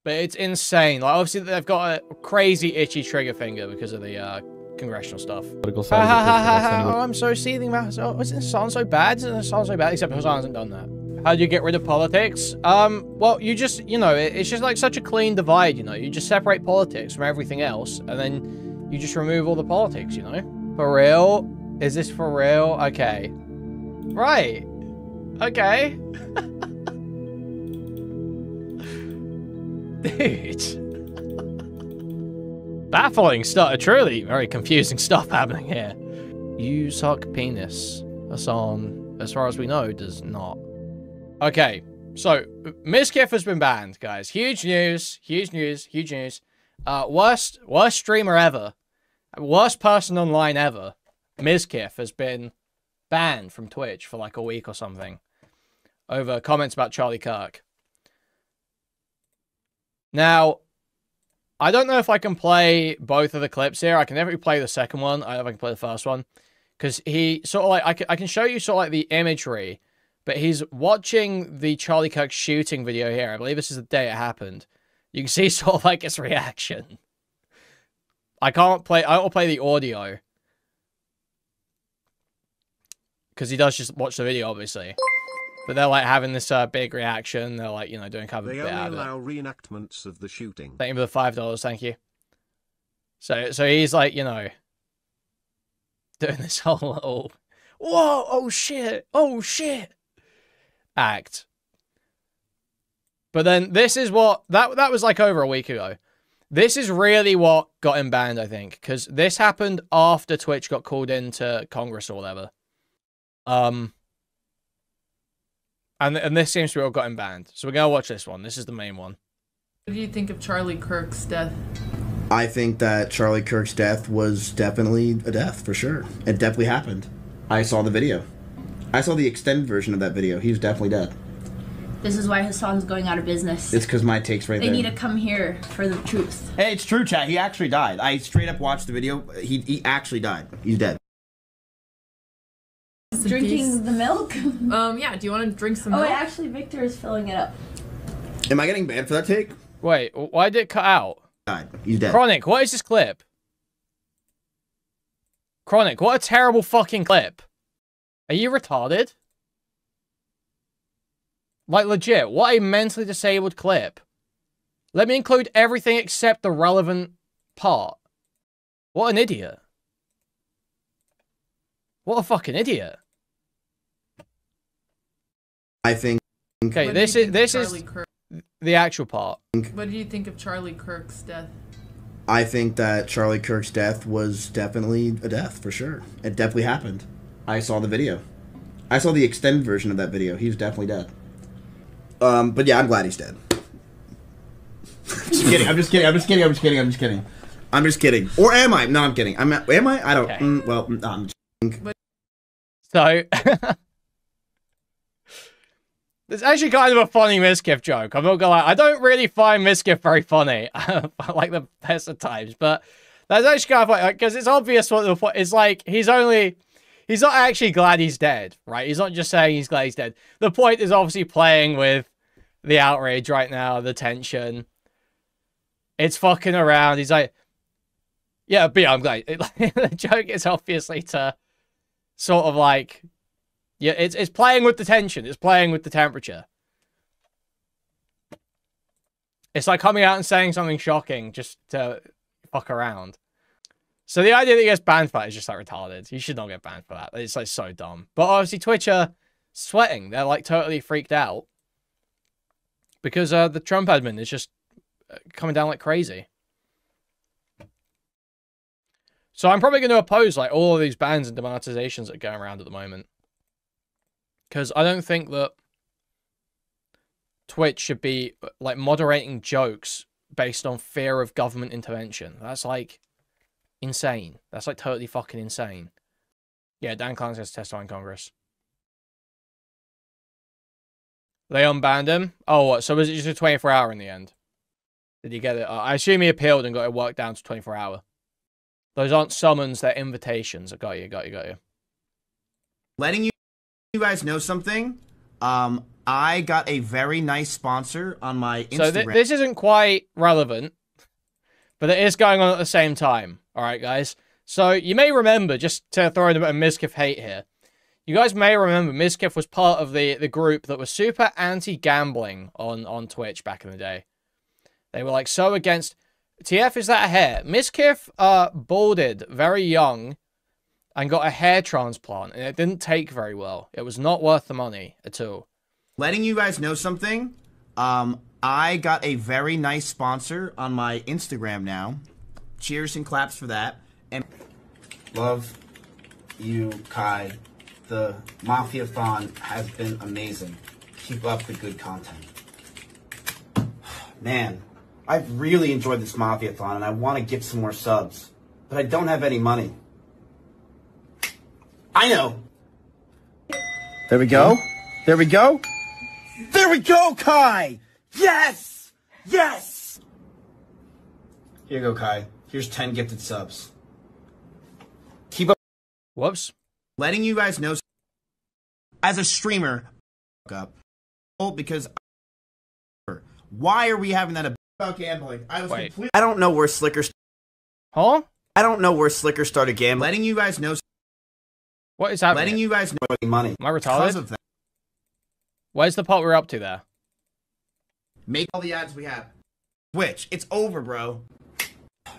But it's insane. Like, obviously, they've got a crazy itchy trigger finger because of the congressional stuff. Oh, I'm so seething about it. Oh, isn't Hasan so bad? Isn't Hasan so bad? Except Hasan hasn't done that. How do you get rid of politics? Well, you just, you know, it's just like such a clean divide, you know? You just separate politics from everything else, and then you just remove all the politics, you know? For real? Is this for real? Okay. Right. Okay. Dude. Baffling stuff. Truly very confusing stuff happening here. You suck penis. Hasan, as far as we know, does not. Okay. So, Mizkif has been banned, guys. Huge news. Huge news. Huge news. Worst streamer ever. Worst person online ever. Mizkif has been banned from Twitch for like a week or something. Over comments about Charlie Kirk. Now, I don't know if I can play both of the clips here. I can never play the second one. I don't know if I can play the first one. Because he sort of like, I can show you sort of like the imagery. But he's watching the Charlie Kirk shooting video here. I believe this is the day it happened. You can see sort of like his reaction. I don't play the audio. Because he does just watch the video, obviously. But they're like having this big reaction. They're like, you know, doing kind of a bit out of it. They only allow reenactments of the shooting. Thank you for the $5, thank you. So he's like, you know, doing this whole little, whoa, oh shit, act. But then this is what, that was like over a week ago. This is really what got him banned, I think. Because this happened after Twitch got called into Congress or whatever. And this seems to have got him banned. So we're going to watch this one. This is the main one. What do you think of Charlie Kirk's death? I think that Charlie Kirk's death was definitely a death, for sure. It definitely happened. I saw the video. I saw the extended version of that video. He was definitely dead. This is why Hasan's going out of business. It's because my take's right there. They need to come here for the truth. Hey, it's true, chat. He actually died. I straight up watched the video. He actually died. He's dead. Drinking the milk? Yeah, do you want to drink some milk? Oh, actually, Victor is filling it up. Am I getting banned for that take? Wait, why did it cut out? Died. He's dead. Chronic, what is this clip? Chronic, what a terrible fucking clip. Are you retarded? Like, legit, what a mentally disabled clip. Let me include everything except the relevant part. What an idiot. What a fucking idiot. I think... Okay, this is the actual part. What do you think of Charlie Kirk's death? I think that Charlie Kirk's death was definitely a death, for sure. It definitely happened. I saw the video. I saw the extended version of that video. He was definitely dead. But yeah, I'm glad he's dead. Just kidding. I'm just kidding. I'm just kidding. I'm just kidding. I'm just kidding. I'm just kidding. Or am I? No, I'm kidding. Am I? I don't. Okay. Well, I'm just kidding. So, it's actually kind of a funny Mizkif joke. I'm not gonna lie. I don't really find Mizkif very funny, like the best of times. But that's actually kind of funny because it's obvious what the point is. Like he's not actually glad he's dead, right? He's not just saying he's glad he's dead. The point is obviously playing with the outrage right now, the tension. It's fucking around. He's like, yeah, but yeah, I'm glad. The joke is obviously to sort of like, yeah, it's playing with the tension. It's playing with the temperature. It's like coming out and saying something shocking just to fuck around. So the idea that he gets banned for that is just like retarded. He should not get banned for that. It's like so dumb. But obviously Twitch are sweating. They're like totally freaked out. Because the Trump admin is just coming down like crazy. So I'm probably going to oppose like all of these bans and demonetizations that are going around at the moment. Because I don't think that Twitch should be like moderating jokes based on fear of government intervention. That's like insane. That's like totally fucking insane. Yeah, Dan Clark's going to testify in Congress. They unbanned him? Oh, what? So was it just a 24-hour in the end? Did he get it? I assume he appealed and got it worked down to 24-hour. Those aren't summons, they're invitations. I got you. Letting you guys know something. I I got a very nice sponsor on my Instagram. So this isn't quite relevant, but it is going on at the same time. All right, guys. So you may remember, just to throw in a bit of Mizkif hate here, you guys may remember Mizkif was part of the group that was super anti-gambling on Twitch back in the day. They were like so against... TF, is that a hair? Mizkif balded very young and got a hair transplant, and it didn't take very well. It was not worth the money at all. Letting you guys know something, I got a very nice sponsor on my Instagram now. Cheers and claps for that. And love you, Kai. The Mafia-thon has been amazing. Keep up the good content. Man, I've really enjoyed this Mafia-thon, and I want to get some more subs. But I don't have any money. I know. There we go. There we go. There we go, Kai! Yes! Yes! Here you go, Kai. Here's 10 gifted subs. Keep up. Whoops. Letting you guys know, as a streamer, up because why are we having that about gambling? I was completely. I don't know where Slicker. Huh? I don't know where Slicker started gambling. Letting you guys know. What is happening? Letting you guys know money. Am I retarded? Where's the part we're up to there? Make all the ads we have. Twitch. It's over, bro.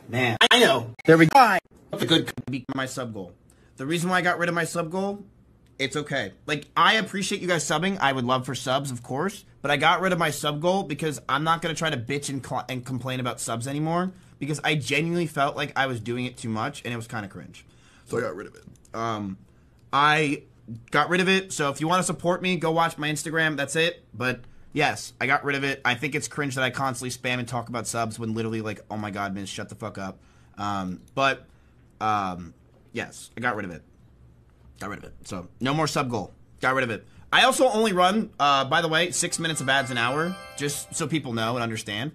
Man, I know. There we go. A good be my sub goal. The reason why I got rid of my sub goal, it's okay. Like, I appreciate you guys subbing. I would love for subs, of course. But I got rid of my sub goal because I'm not going to try to bitch and complain about subs anymore. Because I genuinely felt like I was doing it too much and it was kind of cringe. So I got rid of it. I got rid of it. So if you want to support me, go watch my Instagram. That's it. But yes, I got rid of it. I think it's cringe that I constantly spam and talk about subs when literally like, oh my god, Miz, shut the fuck up. Yes, I got rid of it. Got rid of it. So no more sub goal. Got rid of it. I also only run, by the way, 6 minutes of ads an hour, just so people know and understand.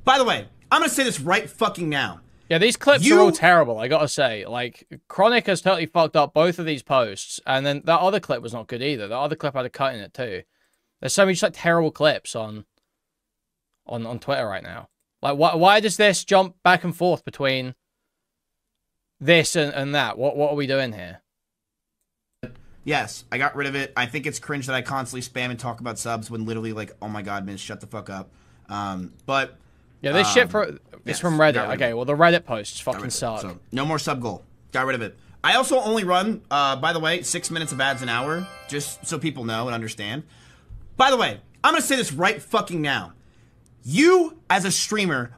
By the way, I'm gonna say this right fucking now. Yeah, these clips are all terrible, I gotta say. Like, Chronic has totally fucked up both of these posts, and then that other clip was not good either. That other clip had a cut in it too. There's so many just like terrible clips on Twitter right now. Like, why does this jump back and forth between this and that? What are we doing here? Yes, I got rid of it. I think it's cringe that I constantly spam and talk about subs when literally like, oh my god, Miz, shut the fuck up. Yeah, this shit it's from Reddit. Okay, well, the Reddit posts fucking suck. So, no more sub goal. Got rid of it. I also only run, by the way, 6 minutes of ads an hour, just so people know and understand. By the way, I'm going to say this right fucking now. You, as a streamer,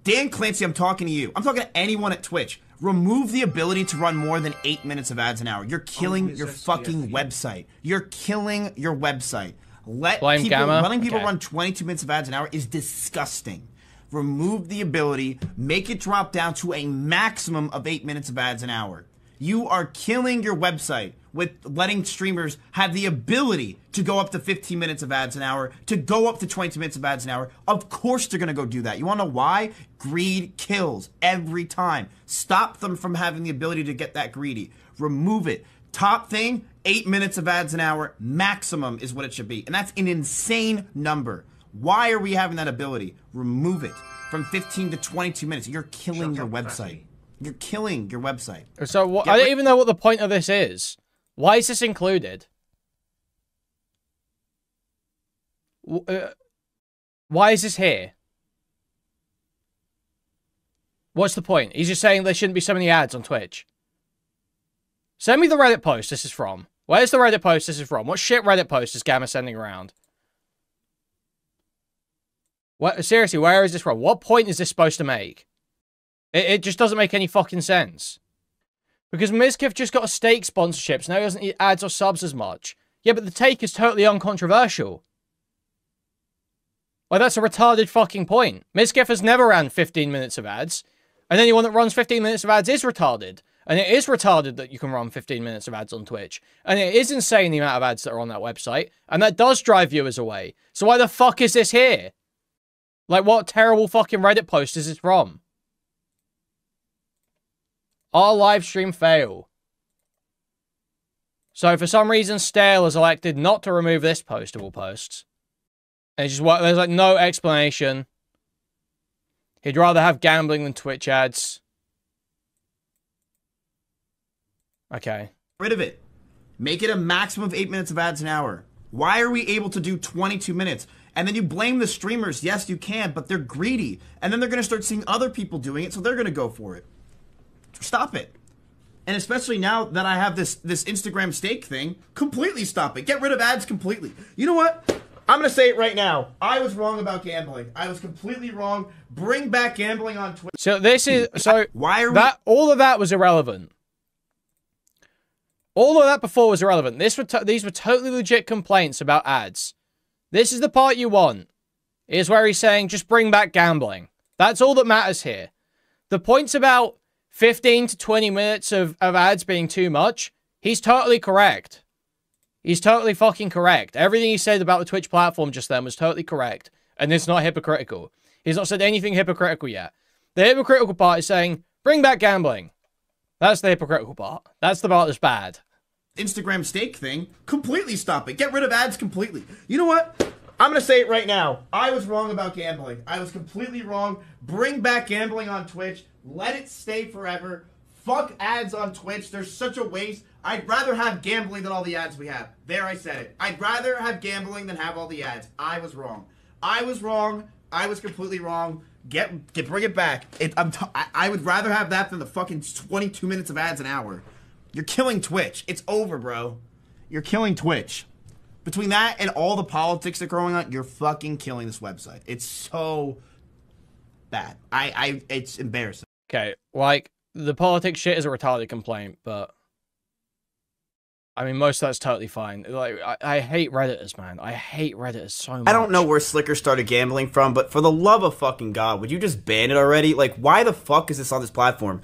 Dan Clancy, I'm talking to you. I'm talking to anyone at Twitch. Remove the ability to run more than 8 minutes of ads an hour. You're killing your fucking website. You're killing your website. Letting people run 22 minutes of ads an hour is disgusting. Remove the ability, make it drop down to a maximum of 8 minutes of ads an hour. You are killing your website with letting streamers have the ability to go up to 15 minutes of ads an hour, to go up to 22 minutes of ads an hour. Of course they're going to go do that. You want to know why? Greed kills every time. Stop them from having the ability to get that greedy. Remove it. Top thing, 8 minutes of ads an hour, maximum is what it should be. And that's an insane number. Why are we having that ability? Remove it. From 15 to 22 minutes. You're killing your website. You're killing your website. So I don't even know what the point of this is. Why is this included? Why is this here? What's the point? He's just saying there shouldn't be so many ads on Twitch. Send me the Reddit post this is from. Where's the Reddit post this is from? What shit Reddit post is Gamma sending around? What, seriously, where is this from? What point is this supposed to make? It just doesn't make any fucking sense. Because Mizkif just got a steak sponsorship, so now he doesn't need ads or subs as much. Yeah, but the take is totally uncontroversial. Like, that's a retarded fucking point. Mizkif has never ran 15 minutes of ads. And anyone that runs 15 minutes of ads is retarded. And it is retarded that you can run 15 minutes of ads on Twitch. And it is insane the amount of ads that are on that website. And that does drive viewers away. So why the fuck is this here? Like, what terrible fucking Reddit post is this from? Our live stream fail. So for some reason, Stale has elected not to remove this post of all posts. And it's just what there's like no explanation. He'd rather have gambling than Twitch ads. Okay. Rid of it. Make it a maximum of 8 minutes of ads an hour. Why are we able to do 22 minutes? And then you blame the streamers. Yes, you can, but they're greedy. And then they're going to start seeing other people doing it, so they're going to go for it. Stop it. And especially now that I have this Instagram stake thing, completely stop it. Get rid of ads completely. You know what? I'm going to say it right now. I was wrong about gambling. I was completely wrong. Bring back gambling on Twitch. So this is... So why are that, all of that was irrelevant. All of that before was irrelevant. These were totally legit complaints about ads. This is the part you want. Is where he's saying, just bring back gambling. That's all that matters here. The points about 15 to 20 minutes of ads being too much, he's totally correct. He's totally fucking correct. Everything he said about the Twitch platform just then was totally correct. And it's not hypocritical. He's not said anything hypocritical yet. The hypocritical part is saying, bring back gambling. That's the hypocritical part. That's the part that's bad. Instagram stake thing, completely stop it. Get rid of ads completely. You know what? I'm going to say it right now. I was wrong about gambling. I was completely wrong. Bring back gambling on Twitch. Let it stay forever. Fuck ads on Twitch. They're such a waste. I'd rather have gambling than all the ads we have. There, I said it. I'd rather have gambling than have all the ads. I was wrong. I was wrong. I was completely wrong. Bring it back. I would rather have that than the fucking 22 minutes of ads an hour. You're killing Twitch. It's over, bro. You're killing Twitch. Between that and all the politics that are going on, you're fucking killing this website. It's so bad. It's embarrassing. Okay, like, the politics shit is a retarded complaint, but... I mean, most of that's totally fine. Like, I hate Redditors, man. I hate Redditors so much. I don't know where Slicker started gambling from, but for the love of fucking God, would you just ban it already? Like, why the fuck is this on this platform?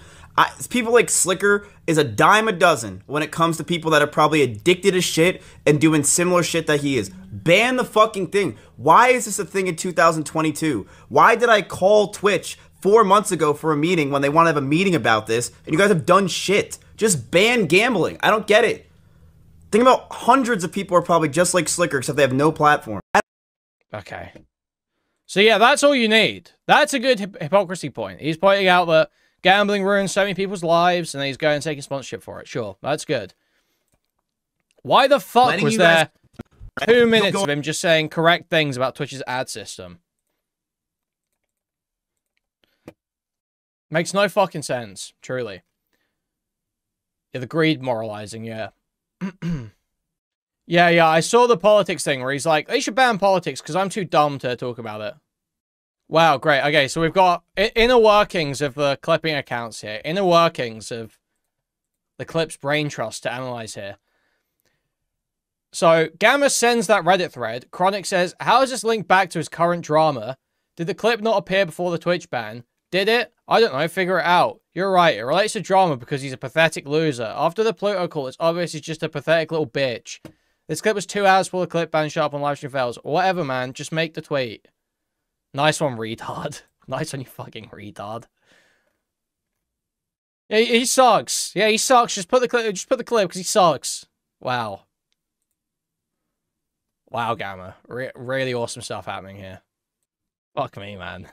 People like Slicker is a dime a dozen when it comes to people that are probably addicted to shit and doing similar shit that he is. Ban the fucking thing. Why is this a thing in 2022? Why did I call Twitch 4 months ago for a meeting when they want to have a meeting about this and you guys have done shit? Just ban gambling. I don't get it. Think about hundreds of people are probably just like Slicker except they have no platform. Okay. So yeah, that's all you need. That's a good hypocrisy point. He's pointing out that gambling ruins so many people's lives, and he's going and taking sponsorship for it. Sure, that's good. Why the fuck was there 2 minutes of him just saying correct things about Twitch's ad system? Makes no fucking sense, truly. Yeah, the greed moralizing, yeah. Yeah, I saw the politics thing where he's like, they should ban politics because I'm too dumb to talk about it. Wow, great. Okay, so we've got inner workings of the clipping accounts here. Inner workings of the Clip's brain trust to analyze here. So, Gamma sends that Reddit thread. Chronic says, how is this linked back to his current drama? Did the clip not appear before the Twitch ban? Did it? I don't know, figure it out. You're right, it relates to drama because he's a pathetic loser. After the Pluto call, it's obvious he's just a pathetic little bitch. This clip was 2 hours before the clip ban shut up on livestream fails. Whatever, man, just make the tweet. Nice one, retard. Nice one, you fucking retard. Yeah, he sucks. Yeah, he sucks. Just put the clip because he sucks. Wow. Wow, Gamma. Really awesome stuff happening here. Fuck me, man.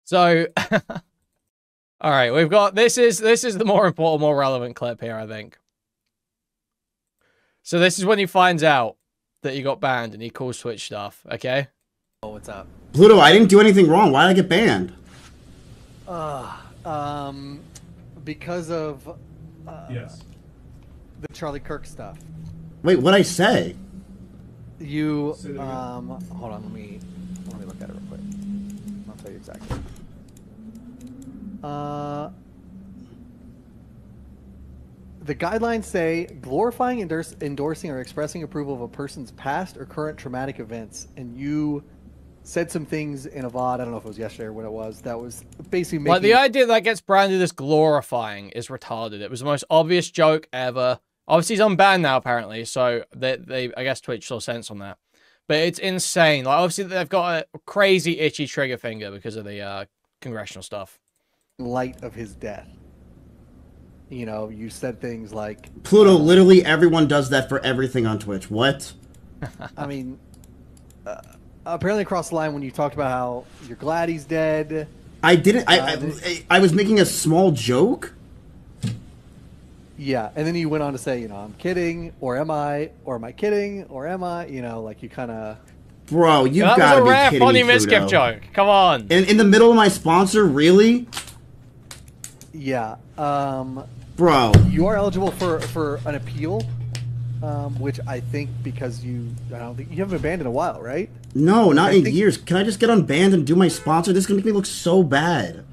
So, all right, we've got this is the more important, more relevant clip here, I think. So this is when he finds out that he got banned and he calls Twitch stuff. Okay. Oh, what's up? Pluto, I didn't do anything wrong. Why did I get banned? Because of yes, the Charlie Kirk stuff. Wait, what'd I say? You hold on, let me look at it real quick. I'll tell you exactly. The guidelines say glorifying, endorsing, or expressing approval of a person's past or current traumatic events, and you said some things in a VOD, I don't know if it was yesterday or when it was, that was basically making... Like, the idea that gets branded as glorifying is retarded. It was the most obvious joke ever. Obviously, he's unbanned now, apparently, so I guess Twitch saw sense on that. But it's insane. Like, obviously, they've got a crazy itchy trigger finger because of the congressional stuff. Light of his death. You know, you said things like Pluto, literally everyone does that for everything on Twitch. What? I mean, apparently across the line when you talked about how you're glad he's dead. I didn't. I was making a small joke. Yeah, and then you went on to say, you know, I'm kidding, or am I kidding, or am I? You know, like you kind of. Bro, you That gotta was a be rare kidding funny me, Pluto. Mizkif joke. Come on. In the middle of my sponsor, really? Yeah. Bro. You are eligible for an appeal, which I think because I don't think you haven't been banned in a while, right? No, not in years. Can I just get unbanned and do my sponsor? This is gonna make me look so bad.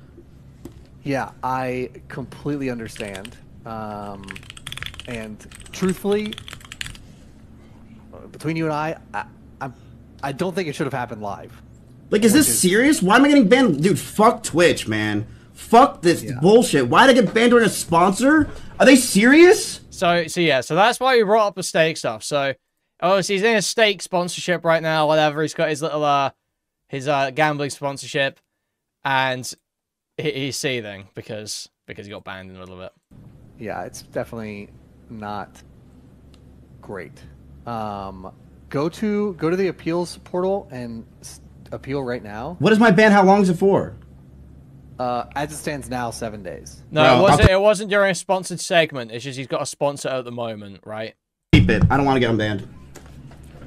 Yeah, I completely understand. And truthfully, between you and I don't think it should have happened live. Like, is this serious? Why am I getting banned? Dude, fuck Twitch, man. Fuck this bullshit. Why did I get banned during a sponsor? Are they serious? So that's why we brought up the stake stuff. So, obviously he's in a stake sponsorship right now, whatever. He's got his little, his gambling sponsorship, and he's seething because he got banned in the middle of it. Yeah, it's definitely not great. Go to the appeals portal and appeal right now. What is my ban? How long is it for? As it stands now, 7 days. No, it wasn't during a sponsored segment. It's just he's got a sponsor at the moment, right? Keep it. I don't want to get unbanned.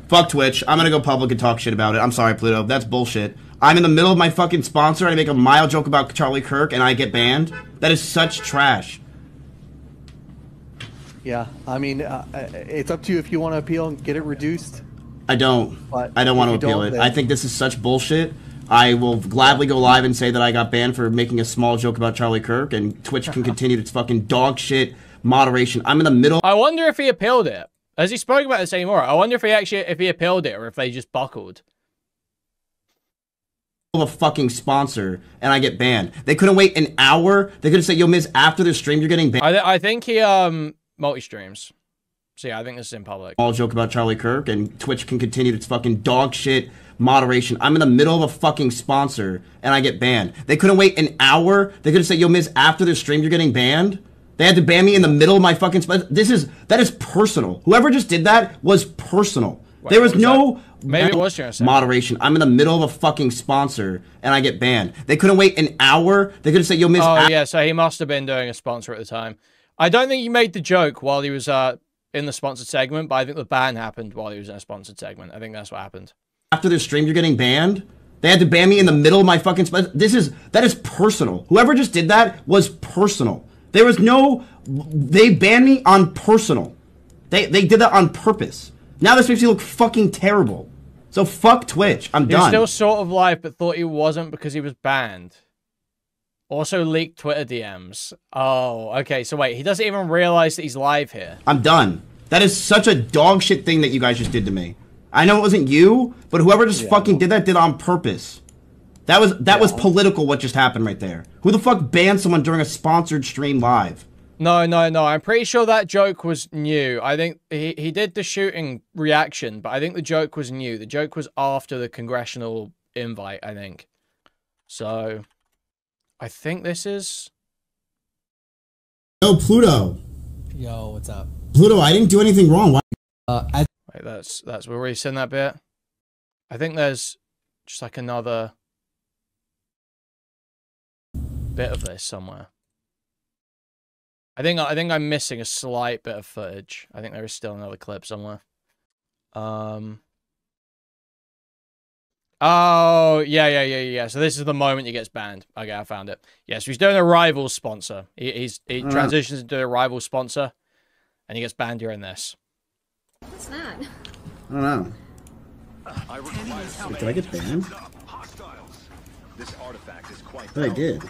Fuck Twitch. I'm gonna go public and talk shit about it. I'm sorry, Pluto. That's bullshit. I'm in the middle of my fucking sponsor and I make a mild joke about Charlie Kirk and I get banned? That is such trash. Yeah, I mean, it's up to you if you want to appeal and get it reduced. I don't. But I don't want to appeal it. I think this is such bullshit. I will gladly go live and say that I got banned for making a small joke about Charlie Kirk, and Twitch can continue its fucking dog shit moderation. I'm in the middle. I wonder if he appealed it. As he spoke about this anymore, I wonder if he appealed it or if they just buckled. A fucking sponsor, and I get banned. They couldn't wait an hour. They could have said, "Yo, Miz, after the stream, you're getting banned." I think he multi-streams. So yeah, I think this is in public. Small joke about Charlie Kirk, and Twitch can continue its fucking dog shit moderation. I'm in the middle of a fucking sponsor and I get banned. They couldn't wait an hour. They could have said, "Yo, Miz, after the stream, you're getting banned." They had to ban me in the middle of my fucking that is personal. Whoever just did that was personal. There was no maybe it was just moderation. I'm in the middle of a fucking sponsor and I get banned. They couldn't wait an hour. They could have said, "Yo, Miz." Oh yeah, so he must have been doing a sponsor at the time. I don't think he made the joke while he was in the sponsored segment, but I think the ban happened while he was in a sponsored segment. I think that's what happened. After the stream, you're getting banned. They had to ban me in the middle of my fucking that is personal. Whoever just did that was personal. There was no, they banned me on personal. They did that on purpose. Now this makes me look fucking terrible. So fuck Twitch. I'm done. He's still sort of live, but thought he wasn't because he was banned. Also leaked Twitter DMs. Oh, okay. So wait, he doesn't even realize that he's live here. I'm done. That is such a dog shit thing that you guys just did to me. I know it wasn't you, but whoever just fucking did that did it on purpose. That was political what just happened right there. Who the fuck banned someone during a sponsored stream live? No. I'm pretty sure that joke was new. I think he did the shooting reaction, but I think the joke was new. The joke was after the congressional invite, I think. So, I think this is... Yo, Pluto. Yo, what's up? Pluto, I didn't do anything wrong. Wait, that's where we're seeing that bit. I think there's just like another bit of this somewhere. I think I'm missing a slight bit of footage. I think there is still another clip somewhere. Oh, yeah. So this is the moment he gets banned. Okay, I found it. Yeah, so he's doing a rival sponsor. He transitions into a rival sponsor, and he gets banned during this. What's that? I don't know. Wait, did I get banned? This artifact is quite I did.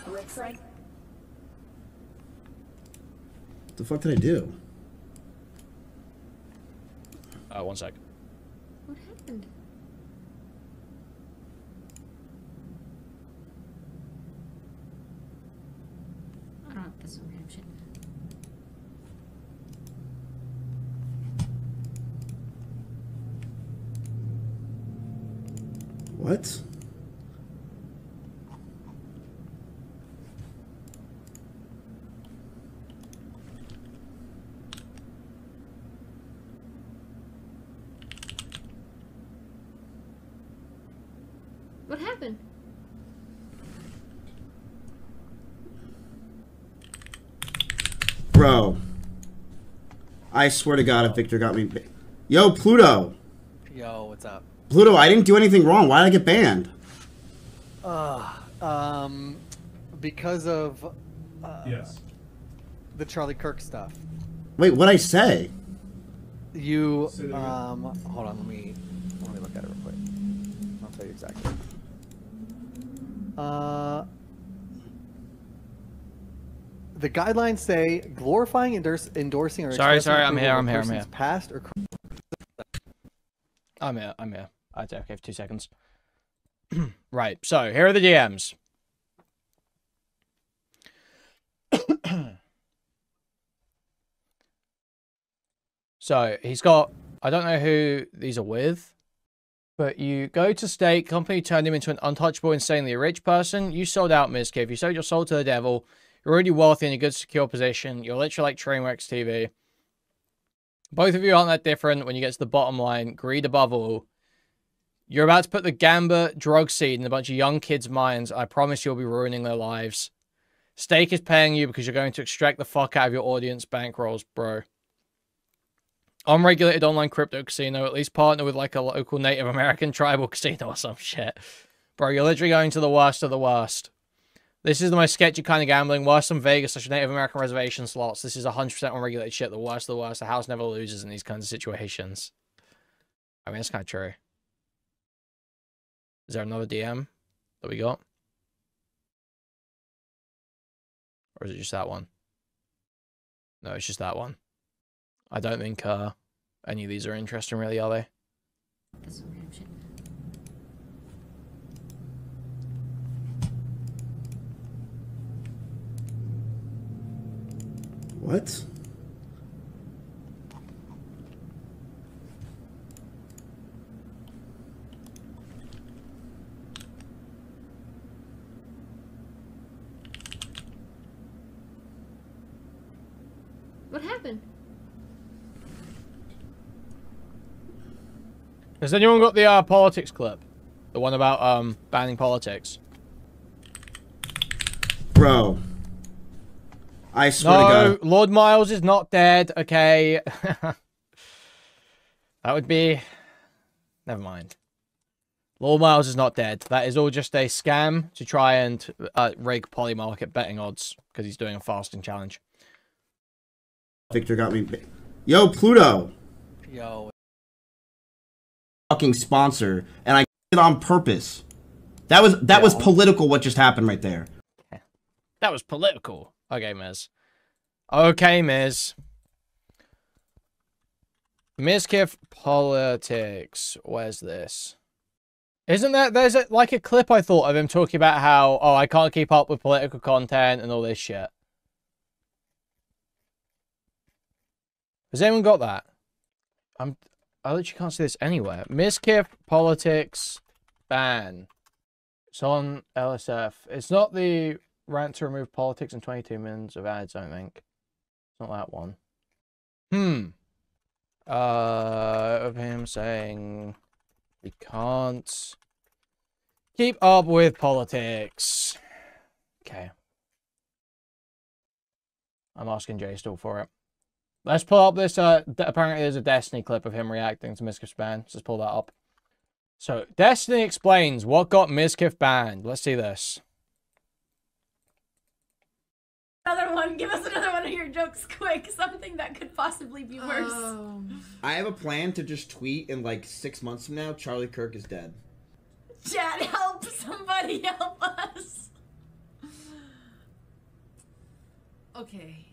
Looks like The fuck did I do? 1 sec. what happened? I don't know if this is random shit. What? What happened? Bro. I swear to God if Victor got me... Yo, Pluto! Yo, what's up? Pluto, I didn't do anything wrong. Why did I get banned? Because of Yes. the Charlie Kirk stuff. Wait, what'd I say? You Say that again. hold on, let me look at it real quick. I'll tell you exactly. The guidelines say glorifying, endorsing, or Sorry, expressing I'm approval here, of a person's past or I'm here. I'd okay for 2 seconds. Right, so here are the DMs. So he's got, I don't know who these are with, but you go to state, company turned him into an untouchable, insanely rich person. You sold out, Mizkif. You sold your soul to the devil. You're already wealthy in a good, secure position. You're literally like Trainwreck's TV. Both of you aren't that different when you get to the bottom line. Greed above all. You're about to put the Gamba drug seed in a bunch of young kids' minds. I promise you'll be ruining their lives. Stake is paying you because you're going to extract the fuck out of your audience bankrolls, bro. Unregulated online crypto casino. At least partner with like a local Native American tribal casino or some shit. Bro, you're literally going to the worst of the worst. This is the most sketchy kind of gambling. Worse than Vegas, such Native American reservation slots. This is 100% unregulated shit. The worst of the worst. The house never loses in these kinds of situations. I mean, it's kind of true. Is there another DM that we got? Or is it just that one? No, it's just that one. I don't think any of these are interesting, really, are they? That's some random shit. What? What happened? Has anyone got the politics clip? The one about banning politics? Bro. I swear to No, God. Lord Miles is not dead, okay? That would be... Never mind. Lord Miles is not dead. That is all just a scam to try and rig polymarket betting odds because he's doing a fasting challenge. Victor got me. Yo, Pluto. Yo. Fucking sponsor, and I did it on purpose. That was political. What just happened right there? That was political. Okay, Miz. Okay, Miz. Mizkif politics. Where's this? Isn't that there's like a clip I thought of him talking about how I can't keep up with political content and all this shit. Has anyone got that? I literally can't see this anywhere. Mizkif politics ban. It's on LSF. It's not the rant to remove politics in 22 minutes of ads, I don't think. It's not that one. Of him saying we can't keep up with politics. Okay. I'm asking Jay still for it. Let's pull up this, apparently there's a Destiny clip of him reacting to Mizkif's ban. Let's just pull that up. So, Destiny explains what got Mizkif banned. Let's see this. Another one. Give us another one of your jokes, quick. Something that could possibly be worse. I have a plan to just tweet in like 6 months from now, Charlie Kirk is dead. Chad, help! Somebody help us! Okay.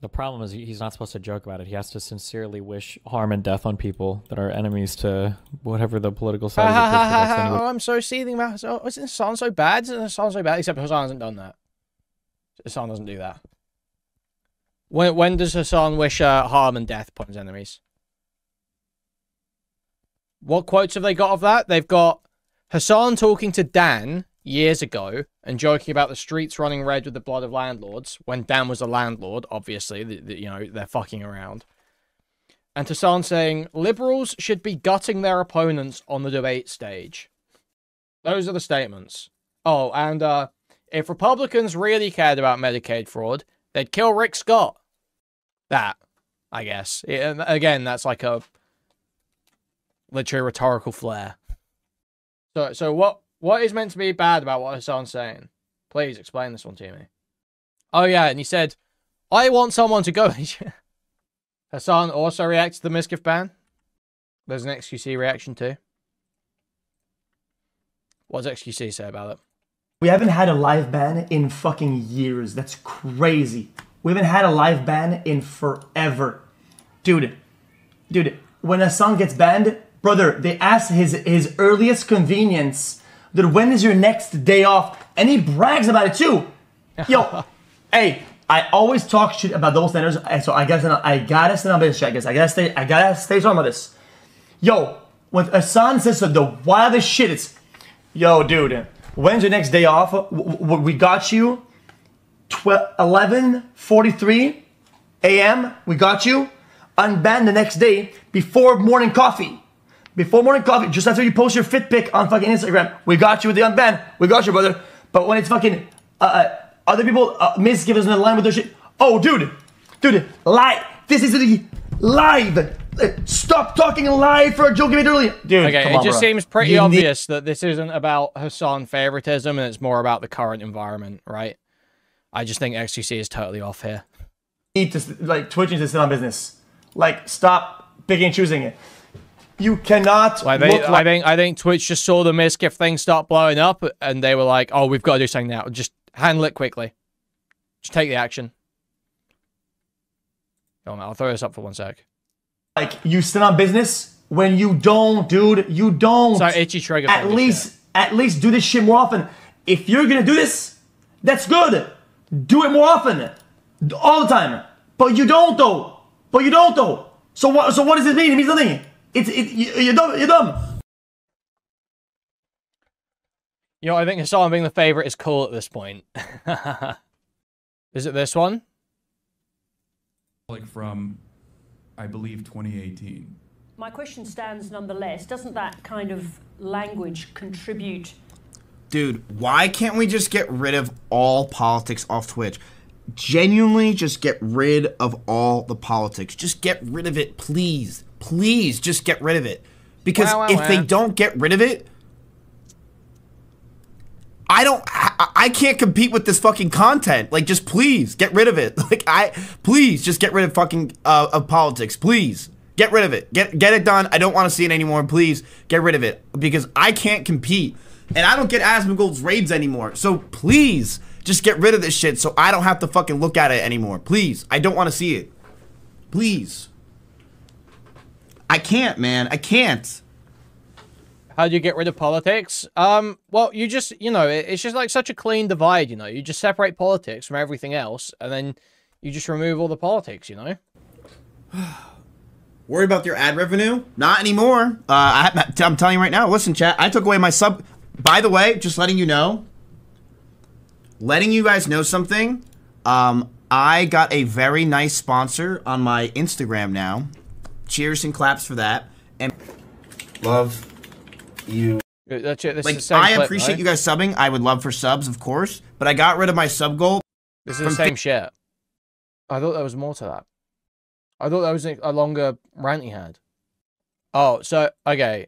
The problem is he's not supposed to joke about it. He has to sincerely wish harm and death on people that are enemies to whatever the political side is. Oh, I'm so seething about. Oh, isn't Hasan so bad? Isn't Hasan so bad? Except Hasan hasn't done that. Hasan doesn't do that. When does Hasan wish harm and death upon his enemies? What quotes have they got of that? They've got Hasan talking to Dan years ago and joking about the streets running red with the blood of landlords when Dan was a landlord, obviously, you know, they're fucking around. And Hasan saying, liberals should be gutting their opponents on the debate stage. Those are the statements. Oh, and if Republicans really cared about Medicaid fraud, they'd kill Rick Scott. That, I guess. Again, that's like a literally rhetorical flair. So what is meant to be bad about what Hasan's saying? Please explain this one to me. Oh yeah, and he said, I want someone to go. Hasan also reacts to the Mizkif ban. There's an XQC reaction too. What does XQC say about it? We haven't had a live ban in fucking years. That's crazy. We haven't had a live ban in forever. Dude, when a song gets banned, brother, they ask his earliest convenience, dude, when is your next day off? And he brags about it too. Yo, hey, I always talk shit about double standards, so I gotta stand on business, guys. I gotta stay strong about this. Yo, when Hasan says the wildest shit, it's, yo, dude, when's your next day off? We got you. 11:43 a.m. We got you. Unbanned the next day before morning coffee. Before morning coffee, just after you post your fit pic on fucking Instagram, we got you with the unbanned. We got you, brother. But when it's fucking other people, Mizkif is in line with their shit. Oh, dude, live. This is the live. Stop talking live for a joke you made earlier. Dude, okay, it just seems pretty obvious that this isn't about Hasan favoritism and it's more about the current environment, right? I just think XQC is totally off here. Need to, like, Twitch needs to sit on business. Like, stop picking and choosing it. You cannot I think Twitch just saw the Mizkif thing start blowing up, and they were like, oh, we've got to do something now. Just handle it quickly. Just take the action. Hold on, I'll throw this up for 1 sec. Like, you stand on business when you don't, dude. You don't. So itchy trigger. At least do this shit more often. If you're gonna do this, that's good. Do it more often. All the time. But you don't, though. So what does this mean? It means nothing. You're dumb. You're dumb. You know, I think Hasan being the favorite is cool at this point. Is it this one? Like from, I believe, 2018. My question stands nonetheless. Doesn't that kind of language contribute? Dude, why can't we just get rid of all politics off Twitch? Genuinely, just get rid of all the politics. Just get rid of it, please. Please, just get rid of it. Because if they don't get rid of it, I can't compete with this fucking content. Like, just please, get rid of it. Like, please, just get rid of fucking, of politics. Please, get rid of it. Get it done. I don't want to see it anymore. Please, get rid of it. Because I can't compete. And I don't get Asmongold's raids anymore. So please, just get rid of this shit so I don't have to fucking look at it anymore. Please. I don't want to see it. Please. I can't, man. I can't. How do you get rid of politics? Well, you just, you know, it's just like such a clean divide, you know. You just separate politics from everything else, and then you just remove all the politics, you know? Worried about your ad revenue? Not anymore. I'm telling you right now. Listen, chat. I took away my sub... By the way, just letting you know, letting you guys know something, I got a very nice sponsor on my Instagram now. Cheers and claps for that. And love you. That's it. This like, is the same I clip, appreciate right? you guys subbing. I would love for subs, of course, but I got rid of my sub goal. This is the same shit. I thought there was more to that. I thought that was a longer rant he had. Oh, so, okay.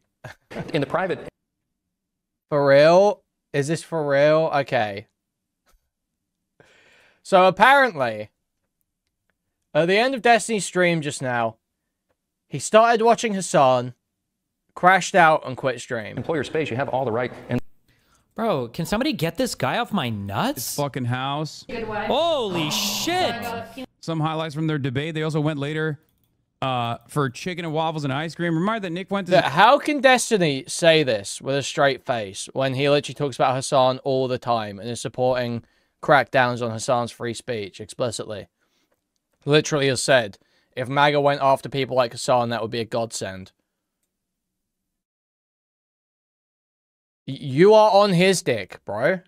In the private... For real? Is this for real? Okay. So apparently, at the end of Destiny's stream just now, he started watching Hasan, crashed out, and quit stream. Employer space, you have all the right. And Bro, can somebody get this guy off my nuts? His fucking house. Holy shit! Some highlights from their debate. They also went later for chicken and waffles and ice cream. Remind that Nick went to... How can Destiny say this with a straight face when he literally talks about Hasan all the time and is supporting crackdowns on Hasan's free speech explicitly? Literally has said, if MAGA went after people like Hasan, that would be a godsend. You are on his dick, bro.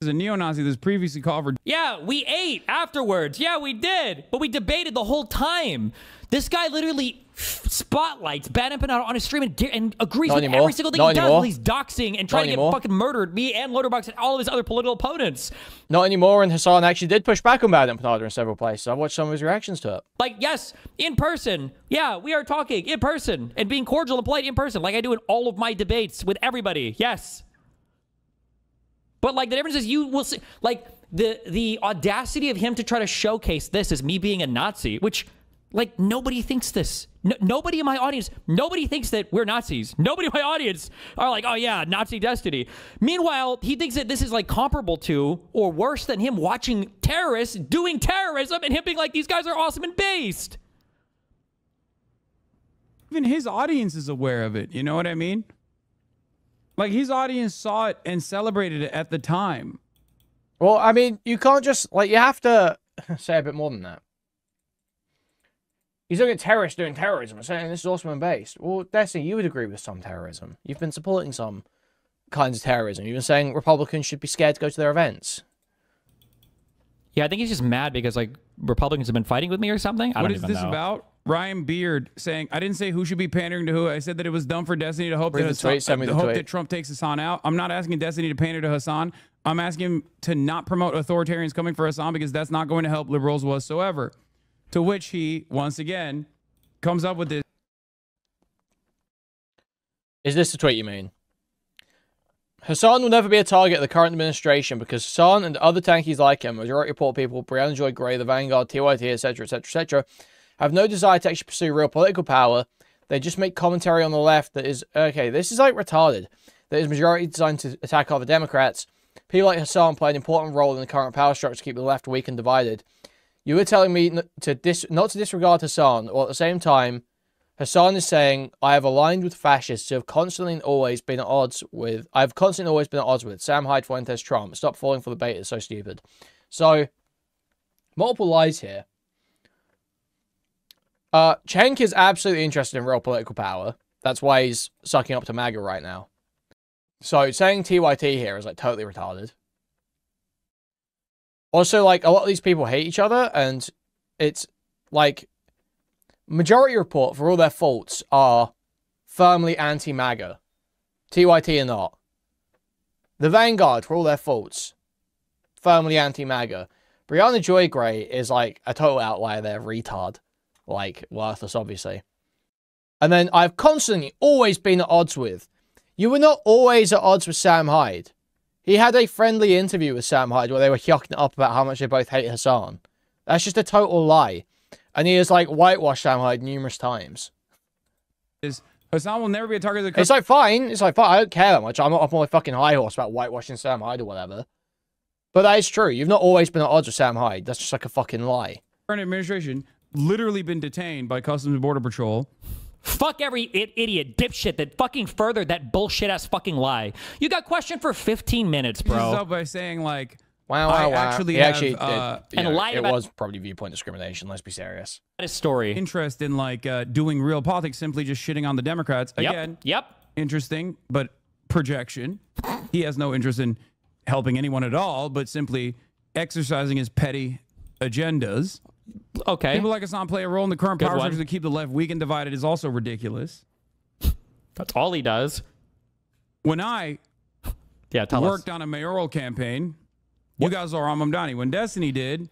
There's a neo-Nazi that's previously called for... Yeah, we ate afterwards. Yeah, we did. But we debated the whole time. This guy literally spotlights Bad Empanadas on his stream and agrees with every single thing he does while he's doxing and trying to get fucking murdered. Me and Loaderbox and all of his other political opponents. Not anymore, and Hasan actually did push back on Bad Empanada in several places. I watched some of his reactions to it. Like, yes, in person. Yeah, we are talking in person and being cordial and polite in person like I do in all of my debates with everybody. Yes. But, like, the difference is you will see, like, the audacity of him to try to showcase this as me being a Nazi, which, like, nobody thinks this. Nobody in my audience, nobody thinks that we're Nazis. Nobody in my audience are like, oh, yeah, Nazi destiny. Meanwhile, he thinks that this is, like, comparable to or worse than him watching terrorists doing terrorism and him being like, these guys are awesome and based. Even his audience is aware of it. You know what I mean? Like, his audience saw it and celebrated it at the time. Well, I mean, you can't just, like, you have to say a bit more than that. He's looking at terrorists doing terrorism and saying this is awesome and based. Well, Destiny, you would agree with some terrorism. You've been supporting some kinds of terrorism. You've been saying Republicans should be scared to go to their events. Yeah, I think he's just mad because, like, Republicans have been fighting with me or something. I don't even know. What is this about? Ryan Beard saying, I didn't say who should be pandering to who. I said that it was dumb for Destiny to hope, that Trump takes Hasan out. I'm not asking Destiny to pander to Hasan. I'm asking him to not promote authoritarians coming for Hasan because that's not going to help liberals whatsoever. To which he, once again, comes up with this. Is this the tweet you mean? Hasan will never be a target of the current administration because Hasan and other tankies like him, majority of poor people, Brianna Joy Gray, the Vanguard, TYT, etc., etc., etc., have no desire to actually pursue real political power. They just make commentary on the left that is, okay, this is like retarded, that is majority designed to attack other Democrats. People like Hasan play an important role in the current power structure to keep the left weak and divided. You were telling me not to disregard Hasan, or at the same time, Hasan is saying, I have aligned with fascists who have constantly and always been at odds with, Sam Hyde, Fuentes, Trump. Stop falling for the bait, it's so stupid. So, multiple lies here. Cenk is absolutely interested in real political power. That's why he's sucking up to MAGA right now. So saying TYT here is like totally retarded. Also, like, a lot of these people hate each other, and it's like majority report for all their faults are firmly anti-MAGA. TYT are not. The Vanguard, for all their faults, firmly anti-MAGA. Brianna Joy Gray is like a total outlier there, retard. Like, worthless, obviously. And then I've constantly always been at odds with. You were not always at odds with Sam Hyde. He had a friendly interview with Sam Hyde where they were yucking it up about how much they both hate Hasan. That's just a total lie. And he has, like, whitewashed Sam Hyde numerous times. Hasan will never be a target of the... It's like, fine. It's like, fine. I don't care that much. I'm not up on my fucking high horse about whitewashing Sam Hyde or whatever. But that is true. You've not always been at odds with Sam Hyde. That's just like a fucking lie. Current administration literally been detained by Customs and Border Patrol. Fuck every idiot dipshit that fucking furthered that bullshit ass fucking lie. You got questioned for 15 minutes, bro. This is up by saying like, wow. Actually he have, actually did. And lied it about was probably viewpoint discrimination. Let's be serious. His story. Interest in like doing real politics, simply just shitting on the Democrats. Again, Yep. Interesting, but projection. He has no interest in helping anyone at all, but simply exercising his petty agendas. Okay. People like Hasan play a role in the current power structure to keep the left weak and divided is also ridiculous. That's all he does. When I worked on a mayoral campaign, you guys are on Mamdani. When Destiny did,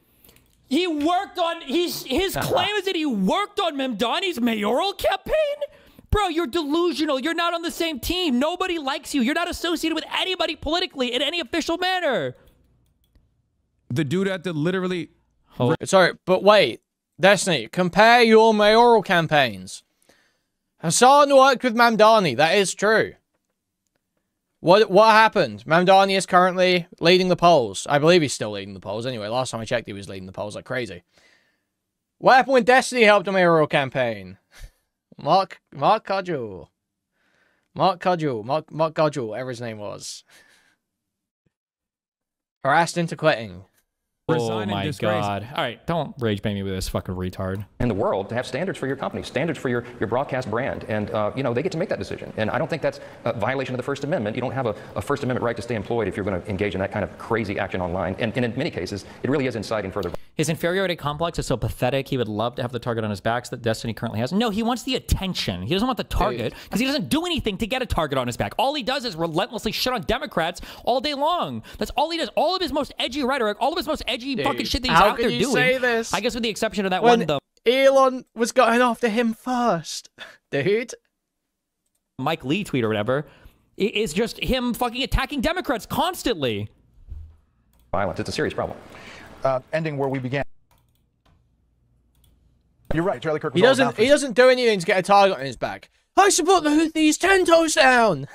he worked on his claim is that he worked on Mamdani's mayoral campaign. Bro, you're delusional. You're not on the same team. Nobody likes you. You're not associated with anybody politically in any official manner. The dude had to literally... Sorry, but wait. Destiny, compare your mayoral campaigns. Hasan worked with Mamdani. That is true. What happened? Mamdani is currently leading the polls. I believe he's still leading the polls. Anyway, last time I checked, he was leading the polls like crazy. What happened when Destiny helped a mayoral campaign? Mark Cudgel, whatever his name was. Harassed into quitting. Oh my god. All right, don't rage bait me with this fucking retard. In the world to have standards for your company, standards for your broadcast brand. And, you know, they get to make that decision. And I don't think that's a violation of the First Amendment. You don't have a First Amendment right to stay employed if you're going to engage in that kind of crazy action online. And in many cases, it really is inciting further. His inferiority complex is so pathetic, he would love to have the target on his back that Destiny currently has. No, he wants the attention. He doesn't want the target because he doesn't do anything to get a target on his back. All he does is relentlessly shit on Democrats all day long. That's all he does. All of his most edgy rhetoric, all of his most edgy fucking shit that he's out there doing. Say this? I guess with the exception of that one, though. Elon was going after him first, dude. Mike Lee tweet or whatever is just him fucking attacking Democrats constantly. Violence. It's a serious problem. Ending where we began. You're right, Charlie Kirk. He doesn't do anything to get a target on his back. I support the Houthis 10 toes down.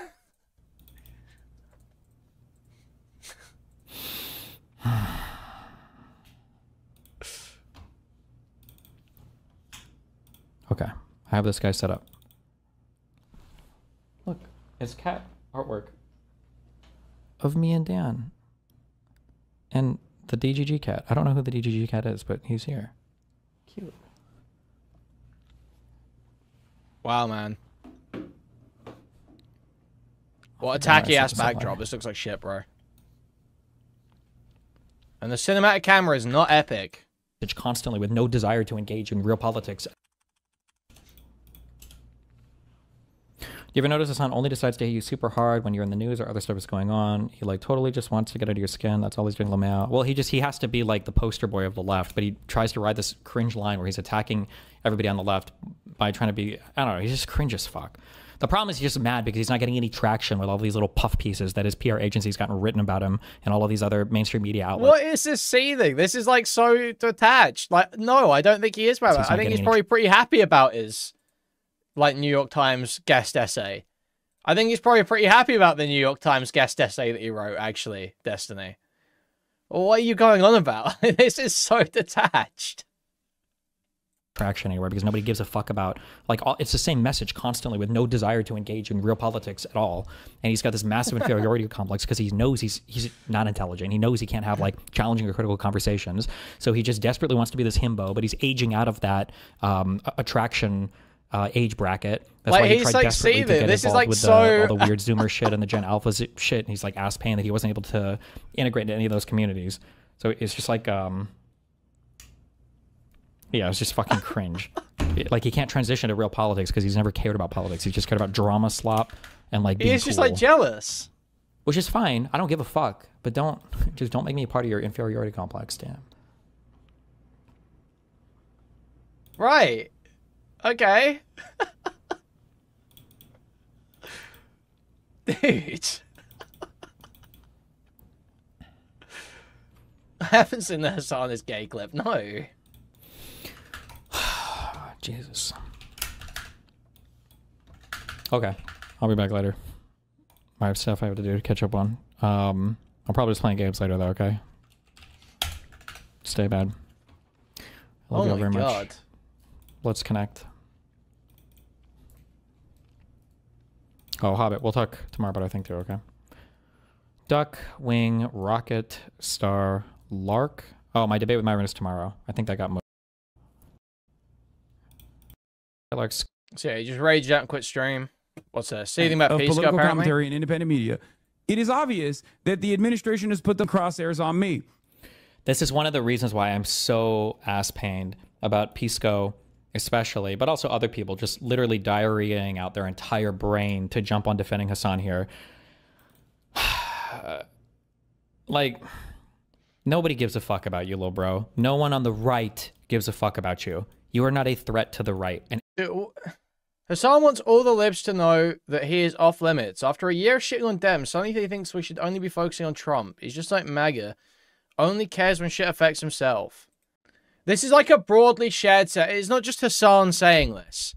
Okay, I have this guy set up. Look, it's cat artwork of me and Dan. And the DGG cat. I don't know who the DGG cat is, but he's here. Cute. Wow, man. What a tacky ass backdrop. This looks like shit, bro. And the cinematic camera is not epic. Constantly with no desire to engage in real politics. You ever notice Hasan only decides to hit you super hard when you're in the news or other stuff is going on? He like totally just wants to get under your skin. That's all he's doing, Lamau. Well, he has to be like the poster boy of the left, but he tries to ride this cringe line where he's attacking everybody on the left by trying to be, I don't know, he's just cringe as fuck. The problem is he's just mad because he's not getting any traction with all these little puff pieces that his PR agency's gotten written about him and all of these other mainstream media outlets. What is this seething? This is like so detached. Like, no, I don't think he is about it. I think he's probably pretty happy about his like New York Times guest essay. I think he's probably pretty happy about the New York Times guest essay that he wrote, actually, Destiny. What are you going on about? This is so detached. Traction anywhere because nobody gives a fuck about, like, it's the same message constantly with no desire to engage in real politics at all. And he's got this massive inferiority complex because he knows he's not intelligent. He knows he can't have like challenging or critical conversations. So he just desperately wants to be this himbo, but he's aging out of that attraction age bracket. That's like, why he he's tried like, desperately to get this involved is like with so... all the weird Zoomer shit and the Gen Alpha shit. And he's like ass paying that he wasn't able to integrate into any of those communities. So it's just like, yeah, it's just fucking cringe. Like he can't transition to real politics because he's never cared about politics. He's just cared about drama slop and like being He's just cool. like jealous. Which is fine. I don't give a fuck. But don't make me a part of your inferiority complex, damn. Right. Okay. Dude. I haven't seen the Hasan's gay clip. No. Jesus. Okay. I'll be back later. I have stuff I have to do to catch up on. I'm probably just playing games later though, okay? Stay bad. I love you all very much. Let's connect. Oh, Hobbit. We'll talk tomorrow, but I think too, okay? Duck, Wing, Rocket, Star, Lark. Oh, my debate with Myron is tomorrow. I think that got moved. So yeah, you just raged out and quit stream. What's that? Seething about peace, political apparently? Commentary and independent media. It is obvious that the administration has put the crosshairs on me. This is one of the reasons why I'm so ass-pained about Pisco especially, but also other people just literally diarrheaing out their entire brain to jump on defending Hasan here. Like, nobody gives a fuck about you, little bro. No one on the right gives a fuck about you. You are not a threat to the right. And Hasan wants all the libs to know that he is off limits. After a year of shitting on Dems, suddenly he thinks we should only be focusing on Trump. He's just like MAGA. Only cares when shit affects himself. This is like a broadly shared set. It's not just Hasan saying this.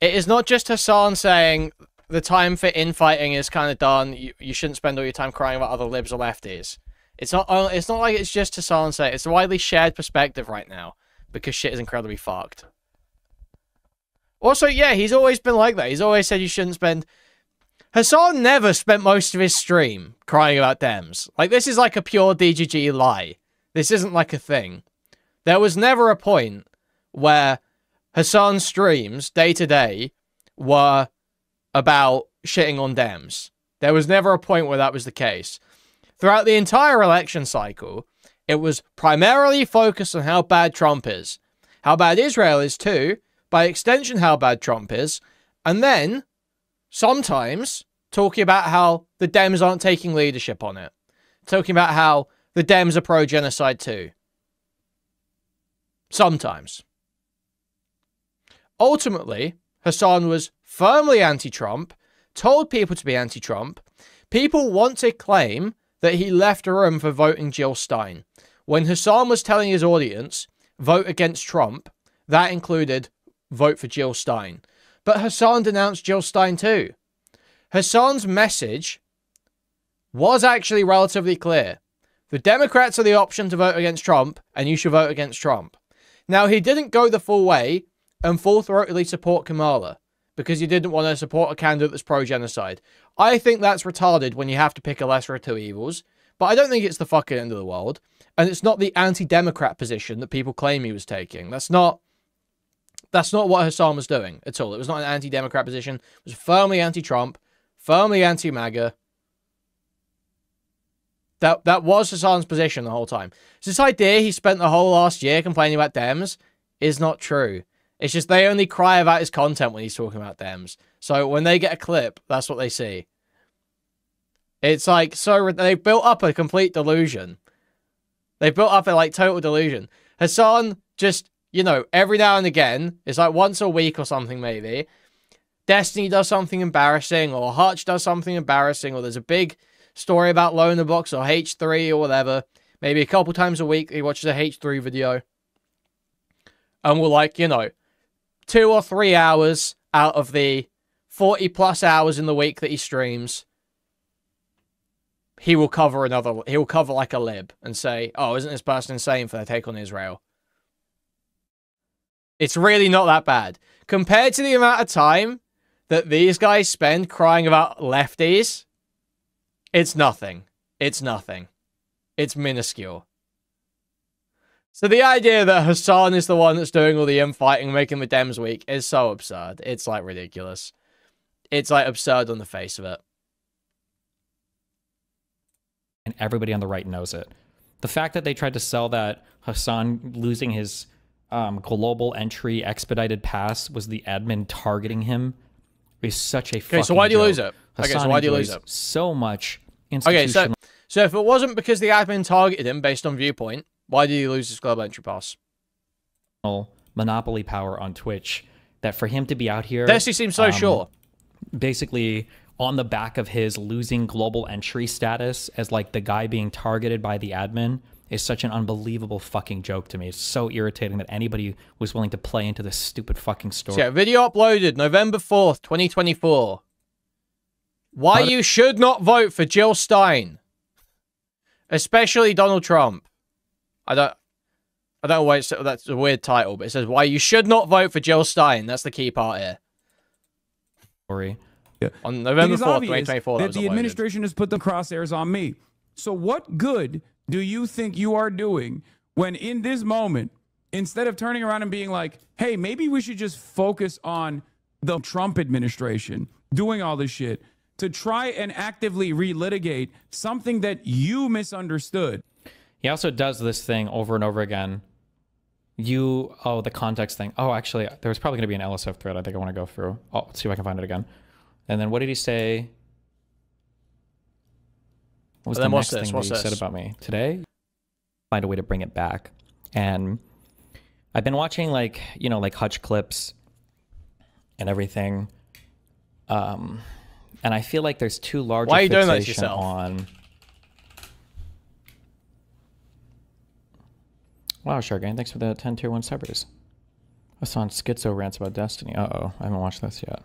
It is not just Hasan saying the time for infighting is kind of done. You shouldn't spend all your time crying about other libs or lefties. It's not like it's just Hasan saying it. It's a widely shared perspective right now because shit is incredibly fucked. Also, yeah, he's always been like that. He's always said you shouldn't spend... Hasan never spent most of his stream crying about Dems. Like, this is like a pure DGG lie. This isn't like a thing. There was never a point where Hasan's streams day to day were about shitting on Dems. There was never a point where that was the case. Throughout the entire election cycle, it was primarily focused on how bad Trump is, how bad Israel is too, by extension how bad Trump is, and then sometimes talking about how the Dems aren't taking leadership on it. Talking about how the Dems are pro-genocide too. Sometimes. Ultimately, Hasan was firmly anti-Trump, told people to be anti-Trump. People want to claim that he left a room for voting Jill Stein. When Hasan was telling his audience, vote against Trump, that included vote for Jill Stein. But Hasan denounced Jill Stein too. Hasan's message was actually relatively clear. The Democrats are the option to vote against Trump, and you should vote against Trump. Now, he didn't go the full way and full-throatedly support Kamala, because he didn't want to support a candidate that's pro-genocide. I think that's retarded when you have to pick a lesser of two evils, but I don't think it's the fucking end of the world, and it's not the anti-Democrat position that people claim he was taking. That's not what Hasan was doing at all. It was not an anti-Democrat position. It was firmly anti-Trump, firmly anti-MAGA. That was Hasan's position the whole time. So this idea he spent the whole last year complaining about Dems is not true. It's just they only cry about his content when he's talking about Dems. So when they get a clip, that's what they see. It's like, so they built up a complete delusion. They built up a like total delusion. Hasan just, you know, every now and again, it's like once a week or something maybe, Destiny does something embarrassing, or Hutch does something embarrassing, or there's a big story about Loner Box or H3 or whatever. Maybe a couple times a week he watches a H3 video. And we're like, you know, 2 or 3 hours out of the 40 plus hours in the week that he streams, he'll cover like a lib and say, oh, isn't this person insane for their take on Israel? It's really not that bad. Compared to the amount of time that these guys spend crying about lefties, it's nothing. It's nothing. It's minuscule. So the idea that Hasan is the one that's doing all the infighting and making the Dems weak is so absurd. It's like ridiculous. It's like absurd on the face of it. And everybody on the right knows it. The fact that they tried to sell that Hasan losing his global entry expedited pass was the admin targeting him is such a fucking Okay, so why do you joke. lose it? Okay, so why do you lose it? So much institutional... Okay, so if it wasn't because the admin targeted him based on viewpoint, why did he lose his global entry pass? Monopoly power on Twitch, that for him to be out here... Destiny seems so sure. Basically, on the back of his losing global entry status as like the guy being targeted by the admin is such an unbelievable fucking joke to me. It's so irritating that anybody was willing to play into this stupid fucking story. So yeah, video uploaded November 4th, 2024. Why you should not vote for Jill Stein. Especially Donald Trump. I don't know why that's a weird title, but it says why you should not vote for Jill Stein. That's the key part here. Sorry. Yeah. On November 4th, 2024, that the administration has put the crosshairs on me. So what good do you think you are doing when in this moment, instead of turning around and being like, hey, maybe we should just focus on the Trump administration doing all this shit to try and actively relitigate something that you misunderstood? He also does this thing over and over again. The context thing. Oh, actually, there was probably going to be an LSF thread I think I want to go through. Oh, let's see if I can find it again. And then what did he say? What was the next thing that he said about me? Today? Find a way to bring it back. And I've been watching like, you know, like Hutch clips and everything. And I feel like there's too large a fixation doing that to yourself? On... Wow, Shargain, thanks for the 10 tier 1 subbers. Hasan Schizo rants about Destiny. Uh-oh, I haven't watched this yet.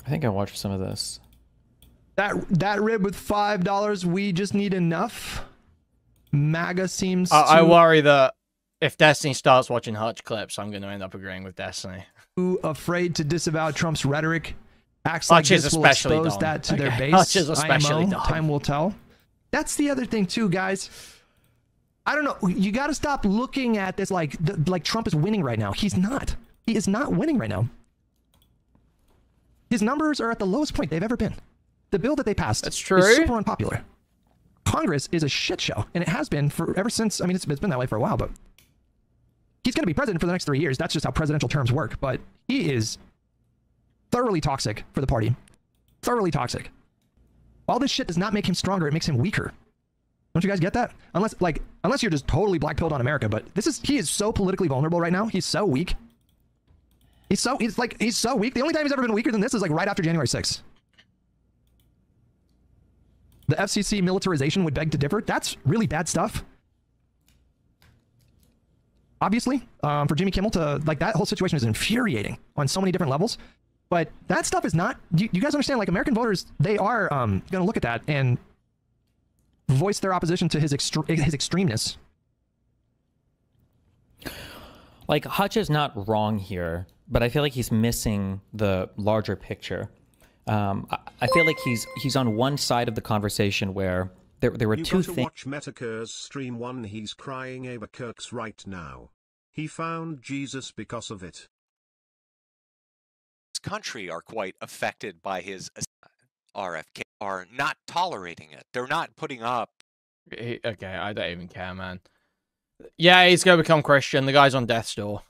I think I watched some of this. That rib with $5, we just need enough. MAGA seems I worry that if Destiny starts watching Hutch clips, I'm going to end up agreeing with Destiny. Afraid to disavow Trump's rhetoric, acts Hutch like is this will especially expose dumb. that to their base. Hutch is especially IMO, dumb. time will tell. That's the other thing too, guys. I don't know. You got to stop looking at this like Trump is winning right now. He's not. He is not winning right now. His numbers are at the lowest point they've ever been. The bill that they passed is super unpopular. Congress is a shit show, and it has been for ever since. I mean, it's been that way for a while, but he's going to be president for the next 3 years. That's just how presidential terms work. But he is thoroughly toxic for the party. Thoroughly toxic. All this shit does not make him stronger. It makes him weaker. Don't you guys get that? Unless you're just totally black-pilled on America. But he is so politically vulnerable right now. He's so weak. He's so weak. The only time he's ever been weaker than this is like right after January 6th. The FCC militarization would beg to differ. That's really bad stuff. Obviously, for Jimmy Kimmel to, like, that whole situation is infuriating on so many different levels. But that stuff is not, you guys understand, like, American voters, they are going to look at that and voice their opposition to his extremeness. Like, Hutch is not wrong here, but I feel like he's missing the larger picture. I feel like he's on one side of the conversation where there were two things. Watch Metaker's stream 1. He's crying over Kirk's right now. He found Jesus because of it. This country are quite affected by his RFK, are not tolerating it. They're not putting up. Okay, I don't even care, man. Yeah, he's gonna become Christian. The guy's on death's door.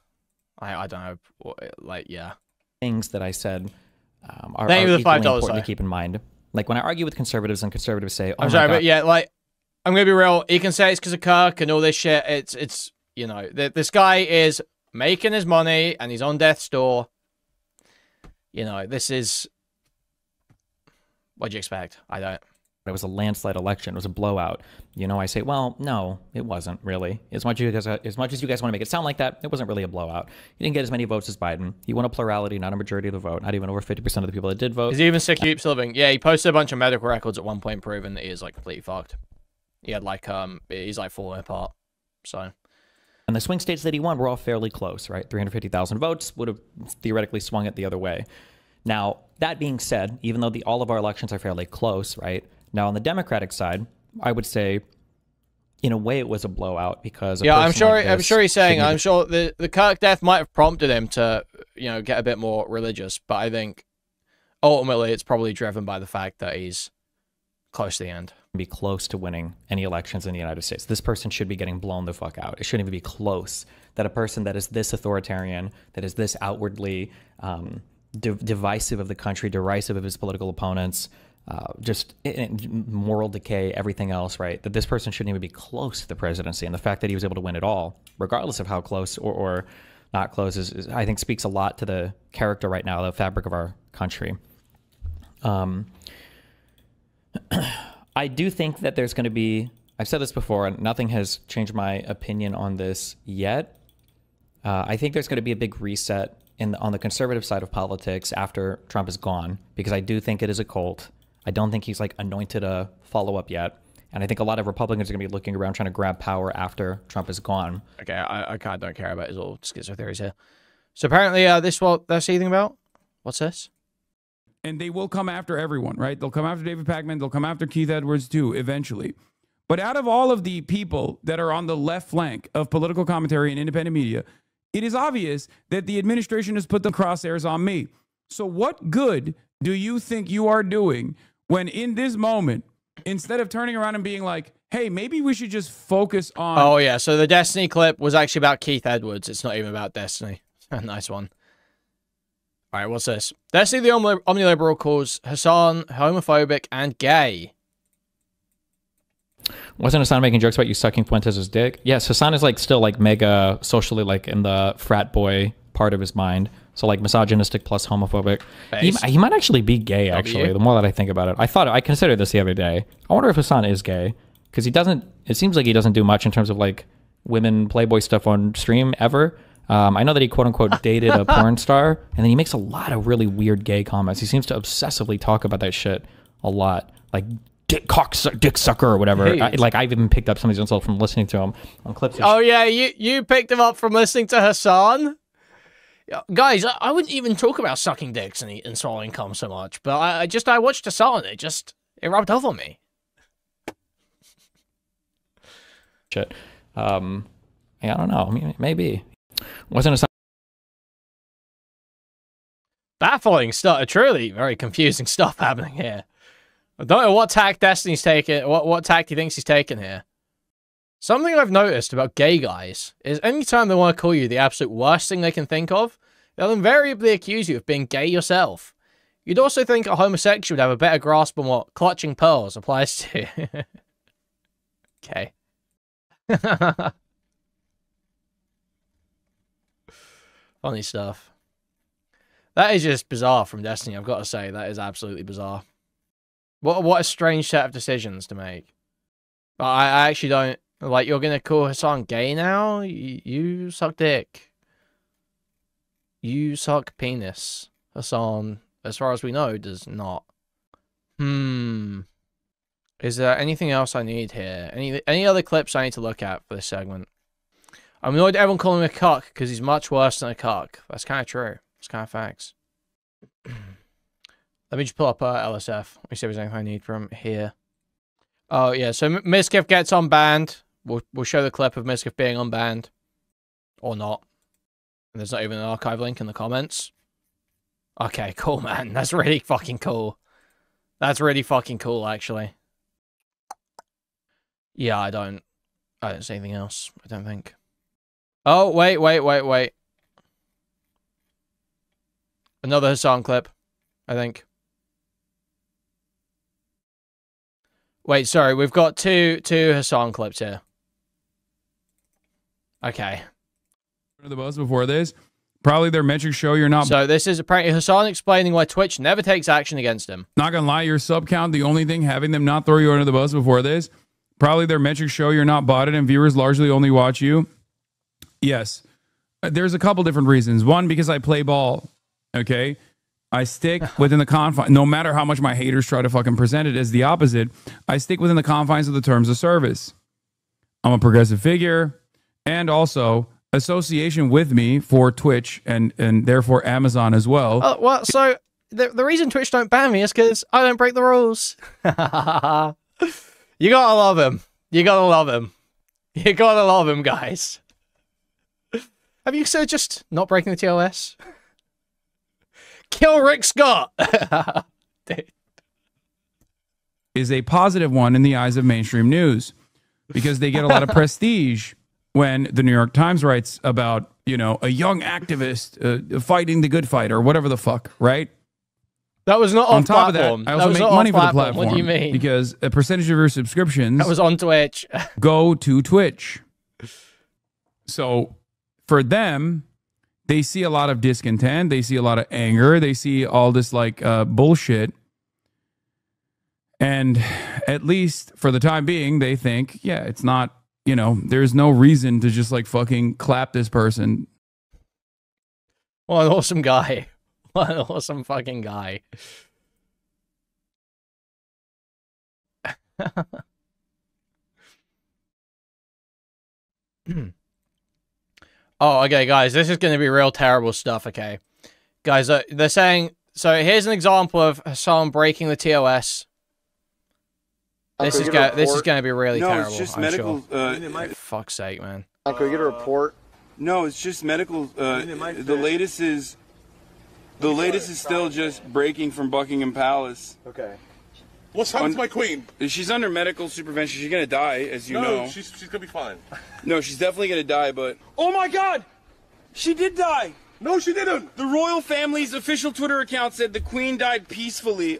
I don't know, like, yeah. Things that I said are Thank you for the equally $5, important to keep in mind. Like, when I argue with conservatives and conservatives say, "Oh, I'm sorry, but yeah, like, I'm gonna be real. You can say it's because of Kirk and all this shit. It's you know, this guy is making his money and he's on death's door. You know, this is. What'd you expect? I don't. It was a landslide election. It was a blowout. You know, I say, well, no, it wasn't really. As much as you guys want to make it sound like that, it wasn't really a blowout. He didn't get as many votes as Biden. He won a plurality, not a majority of the vote. Not even over 50% of the people that did vote. Is he even sick? He keeps living. Yeah, he posted a bunch of medical records at one point proving that he is, like, completely fucked. He had, like, he's, like, falling apart. So. And the swing states that he won were all fairly close, right? 350,000 votes would have theoretically swung it the other way. Now, that being said, even though all of our elections are fairly close, right? Now, on the Democratic side, I would say, in a way, it was a blowout because I'm sure he's saying, I'm sure the Kirk death might have prompted him to, you know, get a bit more religious, but I think ultimately it's probably driven by the fact that he's close to the end. Be close to winning any elections in the United States. This person should be getting blown the fuck out. It shouldn't even be close. That a person that is this authoritarian, that is this outwardly divisive of the country, derisive of his political opponents, just moral decay, everything else, right? That this person shouldn't even be close to the presidency. And the fact that he was able to win it all, regardless of how close or not close, is I think speaks a lot to the character right now, the fabric of our country. I do think that there's going to be, I've said this before, and nothing has changed my opinion on this yet. I think there's going to be a big reset on the conservative side of politics after Trump is gone, because I do think it is a cult. I don't think he's, like, anointed a follow-up yet. And I think a lot of Republicans are going to be looking around trying to grab power after Trump is gone. Okay, I kind of don't care about his little schizo theories here. So apparently this is what they're seething about? What's this? And they will come after everyone, right? They'll come after David Pacman. They'll come after Keith Edwards, too, eventually. But out of all of the people that are on the left flank of political commentary and independent media, it is obvious that the administration has put the crosshairs on me. So what good do you think you are doing when in this moment, instead of turning around and being like, hey, maybe we should just focus on... Oh, yeah. So the Destiny clip was actually about Keith Edwards. It's not even about Destiny. Nice one. All right, what's this? Destiny the Omniliberal calls Hasan homophobic and gay. Wasn't Hasan making jokes about you sucking Fuentes' dick? Yes, Hasan is, like, still, like, mega socially, like, in the frat boy part of his mind. So, like, misogynistic plus homophobic. He might actually be gay, actually, the more that I think about it. I considered this the other day. I wonder if Hasan is gay. Because it seems like he doesn't do much in terms of, like, women Playboy stuff on stream ever. I know that he quote-unquote dated a porn star, and then he makes a lot of really weird gay comments. He seems to obsessively talk about that shit a lot. Like, dick sucker or whatever. I've even picked up some of these insults from listening to him on clips. Oh yeah, you picked him up from listening to Hasan. Guys, I wouldn't even talk about sucking dicks and swallowing cum so much, but I watched Hasan. It rubbed off on me. Shit. Yeah, I don't know. I mean, maybe wasn't a baffling stuff. Truly, very confusing stuff happening here. I don't know what tack Destiny's taking. What tack he thinks he's taking here. Something I've noticed about gay guys is anytime they want to call you the absolute worst thing they can think of, they'll invariably accuse you of being gay yourself. You'd also think a homosexual would have a better grasp on what clutching pearls applies to. Okay. Funny stuff. That is just bizarre from Destiny, I've got to say. That is absolutely bizarre. What a strange set of decisions to make. I actually don't... Like, you're going to call Hasan gay now? You suck dick. You suck penis. Hasan, as far as we know, does not. Is there anything else I need here? Any other clips I need to look at for this segment? I'm annoyed at everyone calling him a cuck because he's much worse than a cuck. That's kind of true. It's kind of facts. Let me just pull up LSF. Let me see if there's anything I need from here. Oh, yeah. So Mizkif gets unbanned. We'll show the clip of Mizkif being unbanned. Or not. And there's not even an archive link in the comments. Okay, cool, man. That's really fucking cool. That's really fucking cool, actually. Yeah, I don't see anything else, I don't think. Oh, wait. Another Hasan clip, I think. Wait, sorry, we've got two Hasan clips here. Okay. The buzz before this. Probably their metrics show you're not... So this is apparently Hasan explaining why Twitch never takes action against him. Not gonna lie, your sub count, the only thing having them not throw you under the bus before this. Probably their metrics show you're not botted and viewers largely only watch you. Yes. There's a couple different reasons. One, because I play ball. Okay? I stick within the confines. No matter how much my haters try to fucking present it as the opposite, I stick within the confines of the terms of service. I'm a progressive figure. And also... association with me for Twitch and therefore Amazon as well. Oh, well, so the reason Twitch don't ban me is because I don't break the rules. You gotta love him. You gotta love him. You gotta love him, guys. Have you considered just not breaking the TOS? Kill Rick Scott! Is a positive one in the eyes of mainstream news because they get a lot of prestige. When the New York Times writes about, you know, a young activist fighting the good fight or whatever the fuck, right? That was not on top platform. Of that, I also make money for the platform. What do you mean? Because a percentage of your subscriptions... That was on Twitch. ...go to Twitch. So, for them, they see a lot of discontent. They see a lot of anger. They see all this, like, bullshit. And at least, for the time being, they think, yeah, it's not... You know, there's no reason to just like fucking clap this person. What an awesome guy. What an awesome fucking guy. Oh, okay, guys, this is going to be real terrible stuff, okay? Guys, they're saying... So here's an example of Hasan breaking the TOS. This is going to be really terrible. It's just I'm medical. Sure. Fuck's sake, man. Can we get a report? No, it's just medical. The latest is still just breaking from Buckingham Palace. Okay. What's happened to my queen? She's under medical supervision. She's gonna die, as you know. No, she's gonna be fine. No, she's definitely gonna die. But oh my God, she did die. No, she didn't. The royal family's official Twitter account said the Queen died peacefully.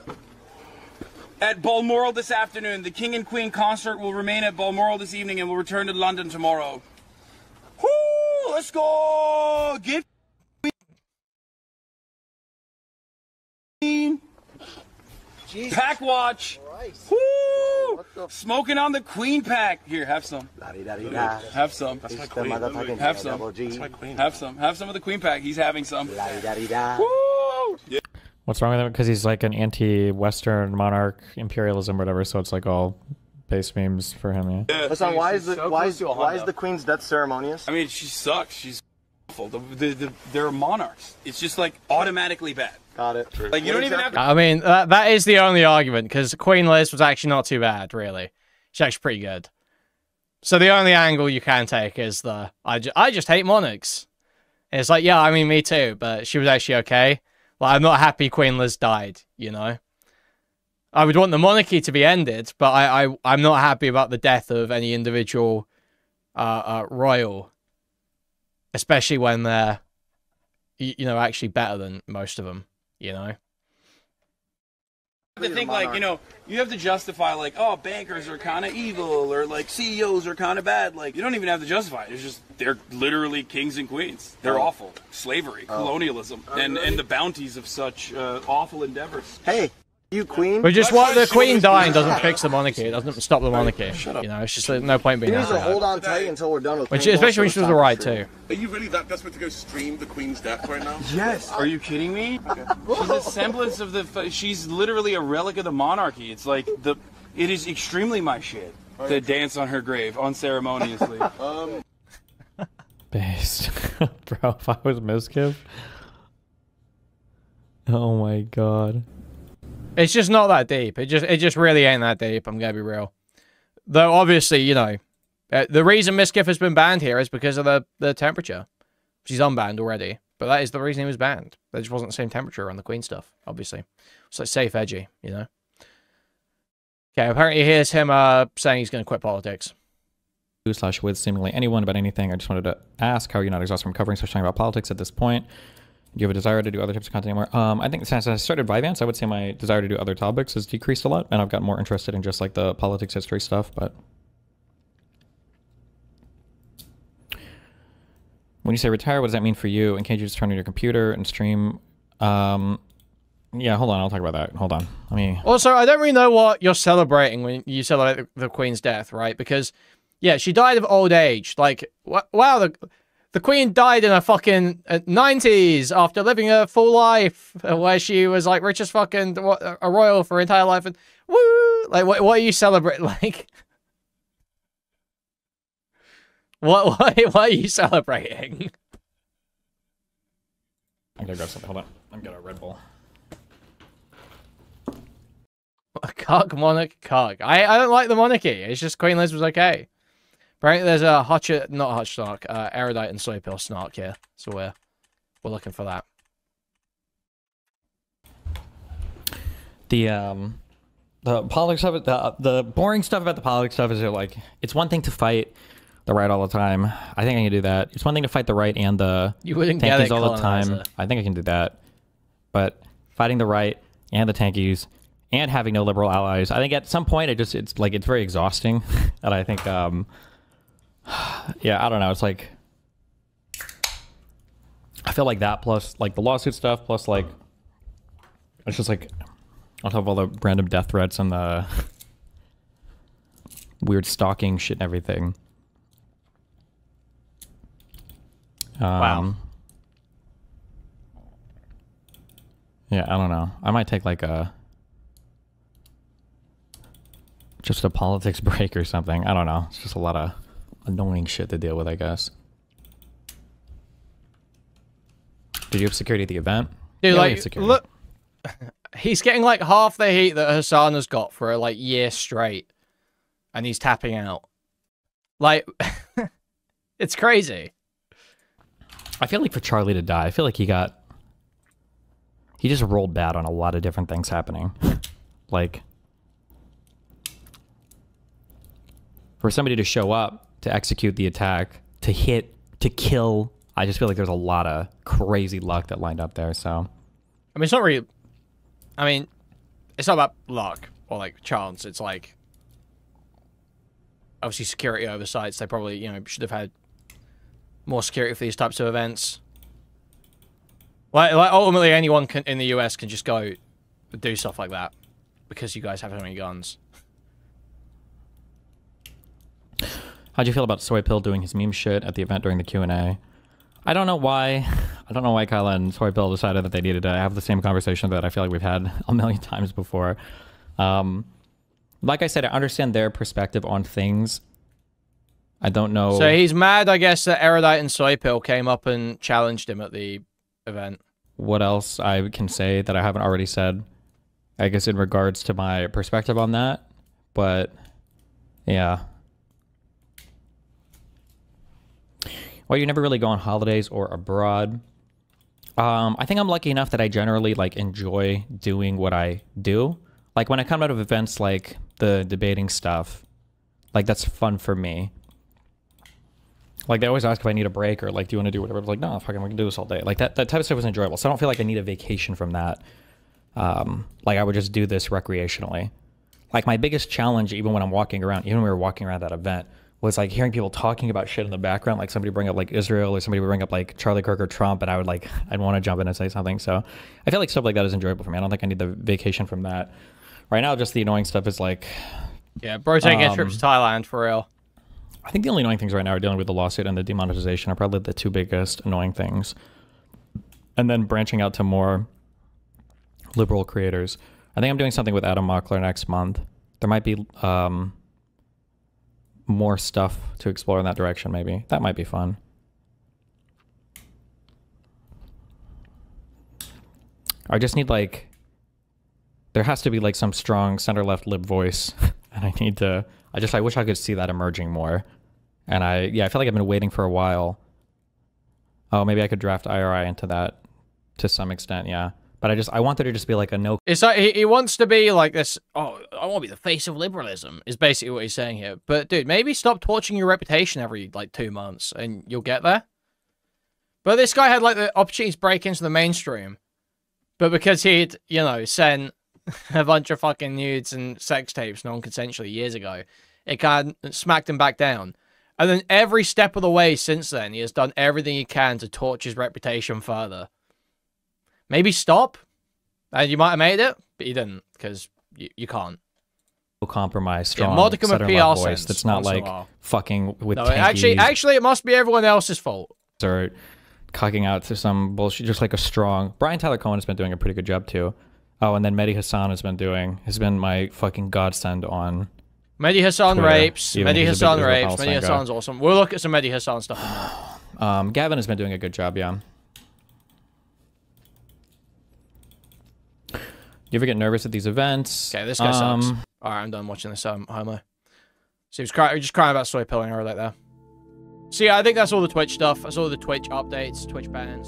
At Balmoral this afternoon. The King and Queen consort will remain at Balmoral this evening and will return to London tomorrow. Woo! Let's go! Get Queen! Pack watch! Woo! Smoking on the Queen pack. Here, have some. Have some. That's my queen. Have some. That's my queen. Have some. Have some of the Queen pack. He's having some. Woo! Yeah. What's wrong with him? Because he's like an anti-Western monarch imperialism or whatever, so it's like all base memes for him, yeah. Hasan, why is the Queen's death ceremonious? I mean, she sucks. She's awful. They're monarchs. It's just like automatically bad. Got it. Like you don't even have to. I mean, that is the only argument, because Queen Liz was actually not too bad, really. She's actually pretty good. So the only angle you can take is I just hate monarchs. And it's like, yeah, I mean, me too, but she was actually okay. Like, I'm not happy Queen Liz died, you know? I would want the monarchy to be ended, but I'm not happy about the death of any individual royal. Especially when they're, you know, actually better than most of them, you know? To think like, you know, you have to justify like, oh, bankers are kind of evil, or like CEOs are kind of bad. Like, you don't even have to justify it. It's just they're literally kings and queens. They're awful. Slavery, colonialism, and the bounties of such awful endeavors. Hey, you queen. But just what the queen dying doesn't fix the monarchy. It doesn't stop the monarchy. You know, it's just no point being You need happy. to hold on tight until we're done with. Especially when she was right too. Are you really that desperate to go stream the Queen's death right now? Yes. Are you kidding me? She's a semblance of the. She's literally a relic of the monarchy. It's like it is extremely my shit to dance on her grave unceremoniously. Based. Bro, if I was Mizkif. Oh my god. It's just not that deep. It just really ain't that deep. I'm gonna be real. Though obviously, you know, the reason Mizkif has been banned here is because of the temperature. She's unbanned already, but that is the reason he was banned. There just wasn't the same temperature on the Queen stuff. Obviously, it's like safe, edgy, you know. Okay, apparently here's him saying he's gonna quit politics. /with seemingly anyone about anything. I just wanted to ask, how are you not exhausted from covering such thing about politics at this point? Do you have a desire to do other types of content anymore? I think since I started Vyvanse, I would say my desire to do other topics has decreased a lot, and I've gotten more interested in just like the politics history stuff. But when you say retire, what does that mean for you? And can't you just turn on your computer and stream? Yeah, hold on, I'll talk about that. Hold on, let me. Also, I don't really know what you're celebrating when you celebrate the Queen's death, right? Because yeah, she died of old age. Like, wow, the Queen died in her fucking 90s after living a full life where she was like rich as fucking a royal for her entire life, and woo! Like, what are you celebrating? Like, what are you celebrating? I'm gonna grab something. Hold on, I'm gonna get a Red Bull. Kirk monarch, Kirk. I don't like the monarchy. It's just Queen Liz was okay. Apparently there's a not Hutch snark, erudite and soy pill snark here, so we're looking for that. The politics of it, the boring stuff about the politics stuff is like, it's one thing to fight the right all the time. I think I can do that. It's one thing to fight the right and the tankies all the time. I think I can do that. But fighting the right and the tankies and having no liberal allies, I think at some point it's like, it's very exhausting. And I think yeah, I don't know. It's like, I feel like that plus like the lawsuit stuff plus like, it's just like on top of all the random death threats and the weird stalking shit and everything. Wow. Yeah, I don't know. I might take like just a politics break or something. I don't know. It's just a lot of annoying shit to deal with, I guess. Did you have security at the event? Dude, yeah, like, look, he's getting like half the heat that Hasan has got for a like year straight, and he's tapping out. Like, it's crazy. I feel like for Charlie to die, I feel like he just rolled bad on a lot of different things happening. Like, for somebody to show up, to execute the attack, to hit, to kill, I just feel like there's a lot of crazy luck that lined up there, so. I mean, it's not really, I mean, it's not about luck or like chance. It's like, obviously security oversights. They probably, you know, should have had more security for these types of events. Like ultimately anyone in the US can just go do stuff like that because you guys have so many guns. How'd you feel about Soy Pill doing his meme shit at the event during the Q&A? I don't know why I don't know why Kyle and Soy Bill decided that they needed to have the same conversation that I feel like we've had a million times before. Like I said, I understand their perspective on things. I don't know. So he's mad, I guess, that Erudite and Soy Pill came up and challenged him at the event. What else I can say that I haven't already said, I guess, in regards to my perspective on that. But, yeah. Well, you never really go on holidays or abroad. I think I'm lucky enough that I generally, like, enjoy doing what I do. Like, when I come out of events like the debating stuff, like, that's fun for me. Like, they always ask if I need a break or, like, do you want to do whatever? I was like, no, fucking, we can do this all day. Like, that type of stuff was enjoyable. So I don't feel like I need a vacation from that. Like, I would just do this recreationally. Like, my biggest challenge, even when I'm walking around, even when we were walking around that event, was, like, hearing people talking about shit in the background. Like, somebody bring up, like, Israel, or somebody would bring up, like, Charlie Kirk or Trump, and I would, like, I'd want to jump in and say something. So I feel like stuff like that is enjoyable for me. I don't think I need the vacation from that. Right now, just the annoying stuff is, like... Yeah, bro taking a trip to Thailand, for real. I think the only annoying things right now are dealing with the lawsuit and the demonetization are probably the two biggest annoying things. And then branching out to more liberal creators. I think I'm doing something with Adam Mockler next month. There might be more stuff to explore in that direction, maybe. That might be fun. I just need, like... There has to be, like, some strong center-left lib voice. And I need to... I wish I could see that emerging more. And I feel like I've been waiting for a while. Oh, maybe I could draft IRI into that to some extent, yeah. But I want there to just be like a no... It's like, he wants to be like this, oh, I want to be the face of liberalism, is basically what he's saying here. But, dude, maybe stop torching your reputation every, like, 2 months, and you'll get there. But this guy had, like, the opportunity to break into the mainstream. But because he'd, you know, sent a bunch of fucking nudes and sex tapes non-consensually years ago, it kind of smacked him back down. And then every step of the way since then, he has done everything he can to torch his reputation further. Maybe stop, and you might have made it, but you didn't, because you can't. Compromise, strong, modicum of PR voice that's not like fucking with no, actually, it must be everyone else's fault. Or cocking out to some bullshit, just like a strong... Brian Tyler Cohen has been doing a pretty good job, too. Oh, and then Mehdi Hasan has been my fucking godsend on... Mehdi Hasan Twitter, rapes. Mehdi Hasan rapes. Palestine Mehdi Hasan's awesome. We'll look at some Mehdi Hasan stuff in that. Gavin has been doing a good job, yeah. You ever get nervous at these events? Okay, this guy sucks. Alright, I'm done watching this homo. So he was just crying about soy pilling her like that. So yeah, I think that's all the Twitch stuff. That's all the Twitch updates, Twitch bans.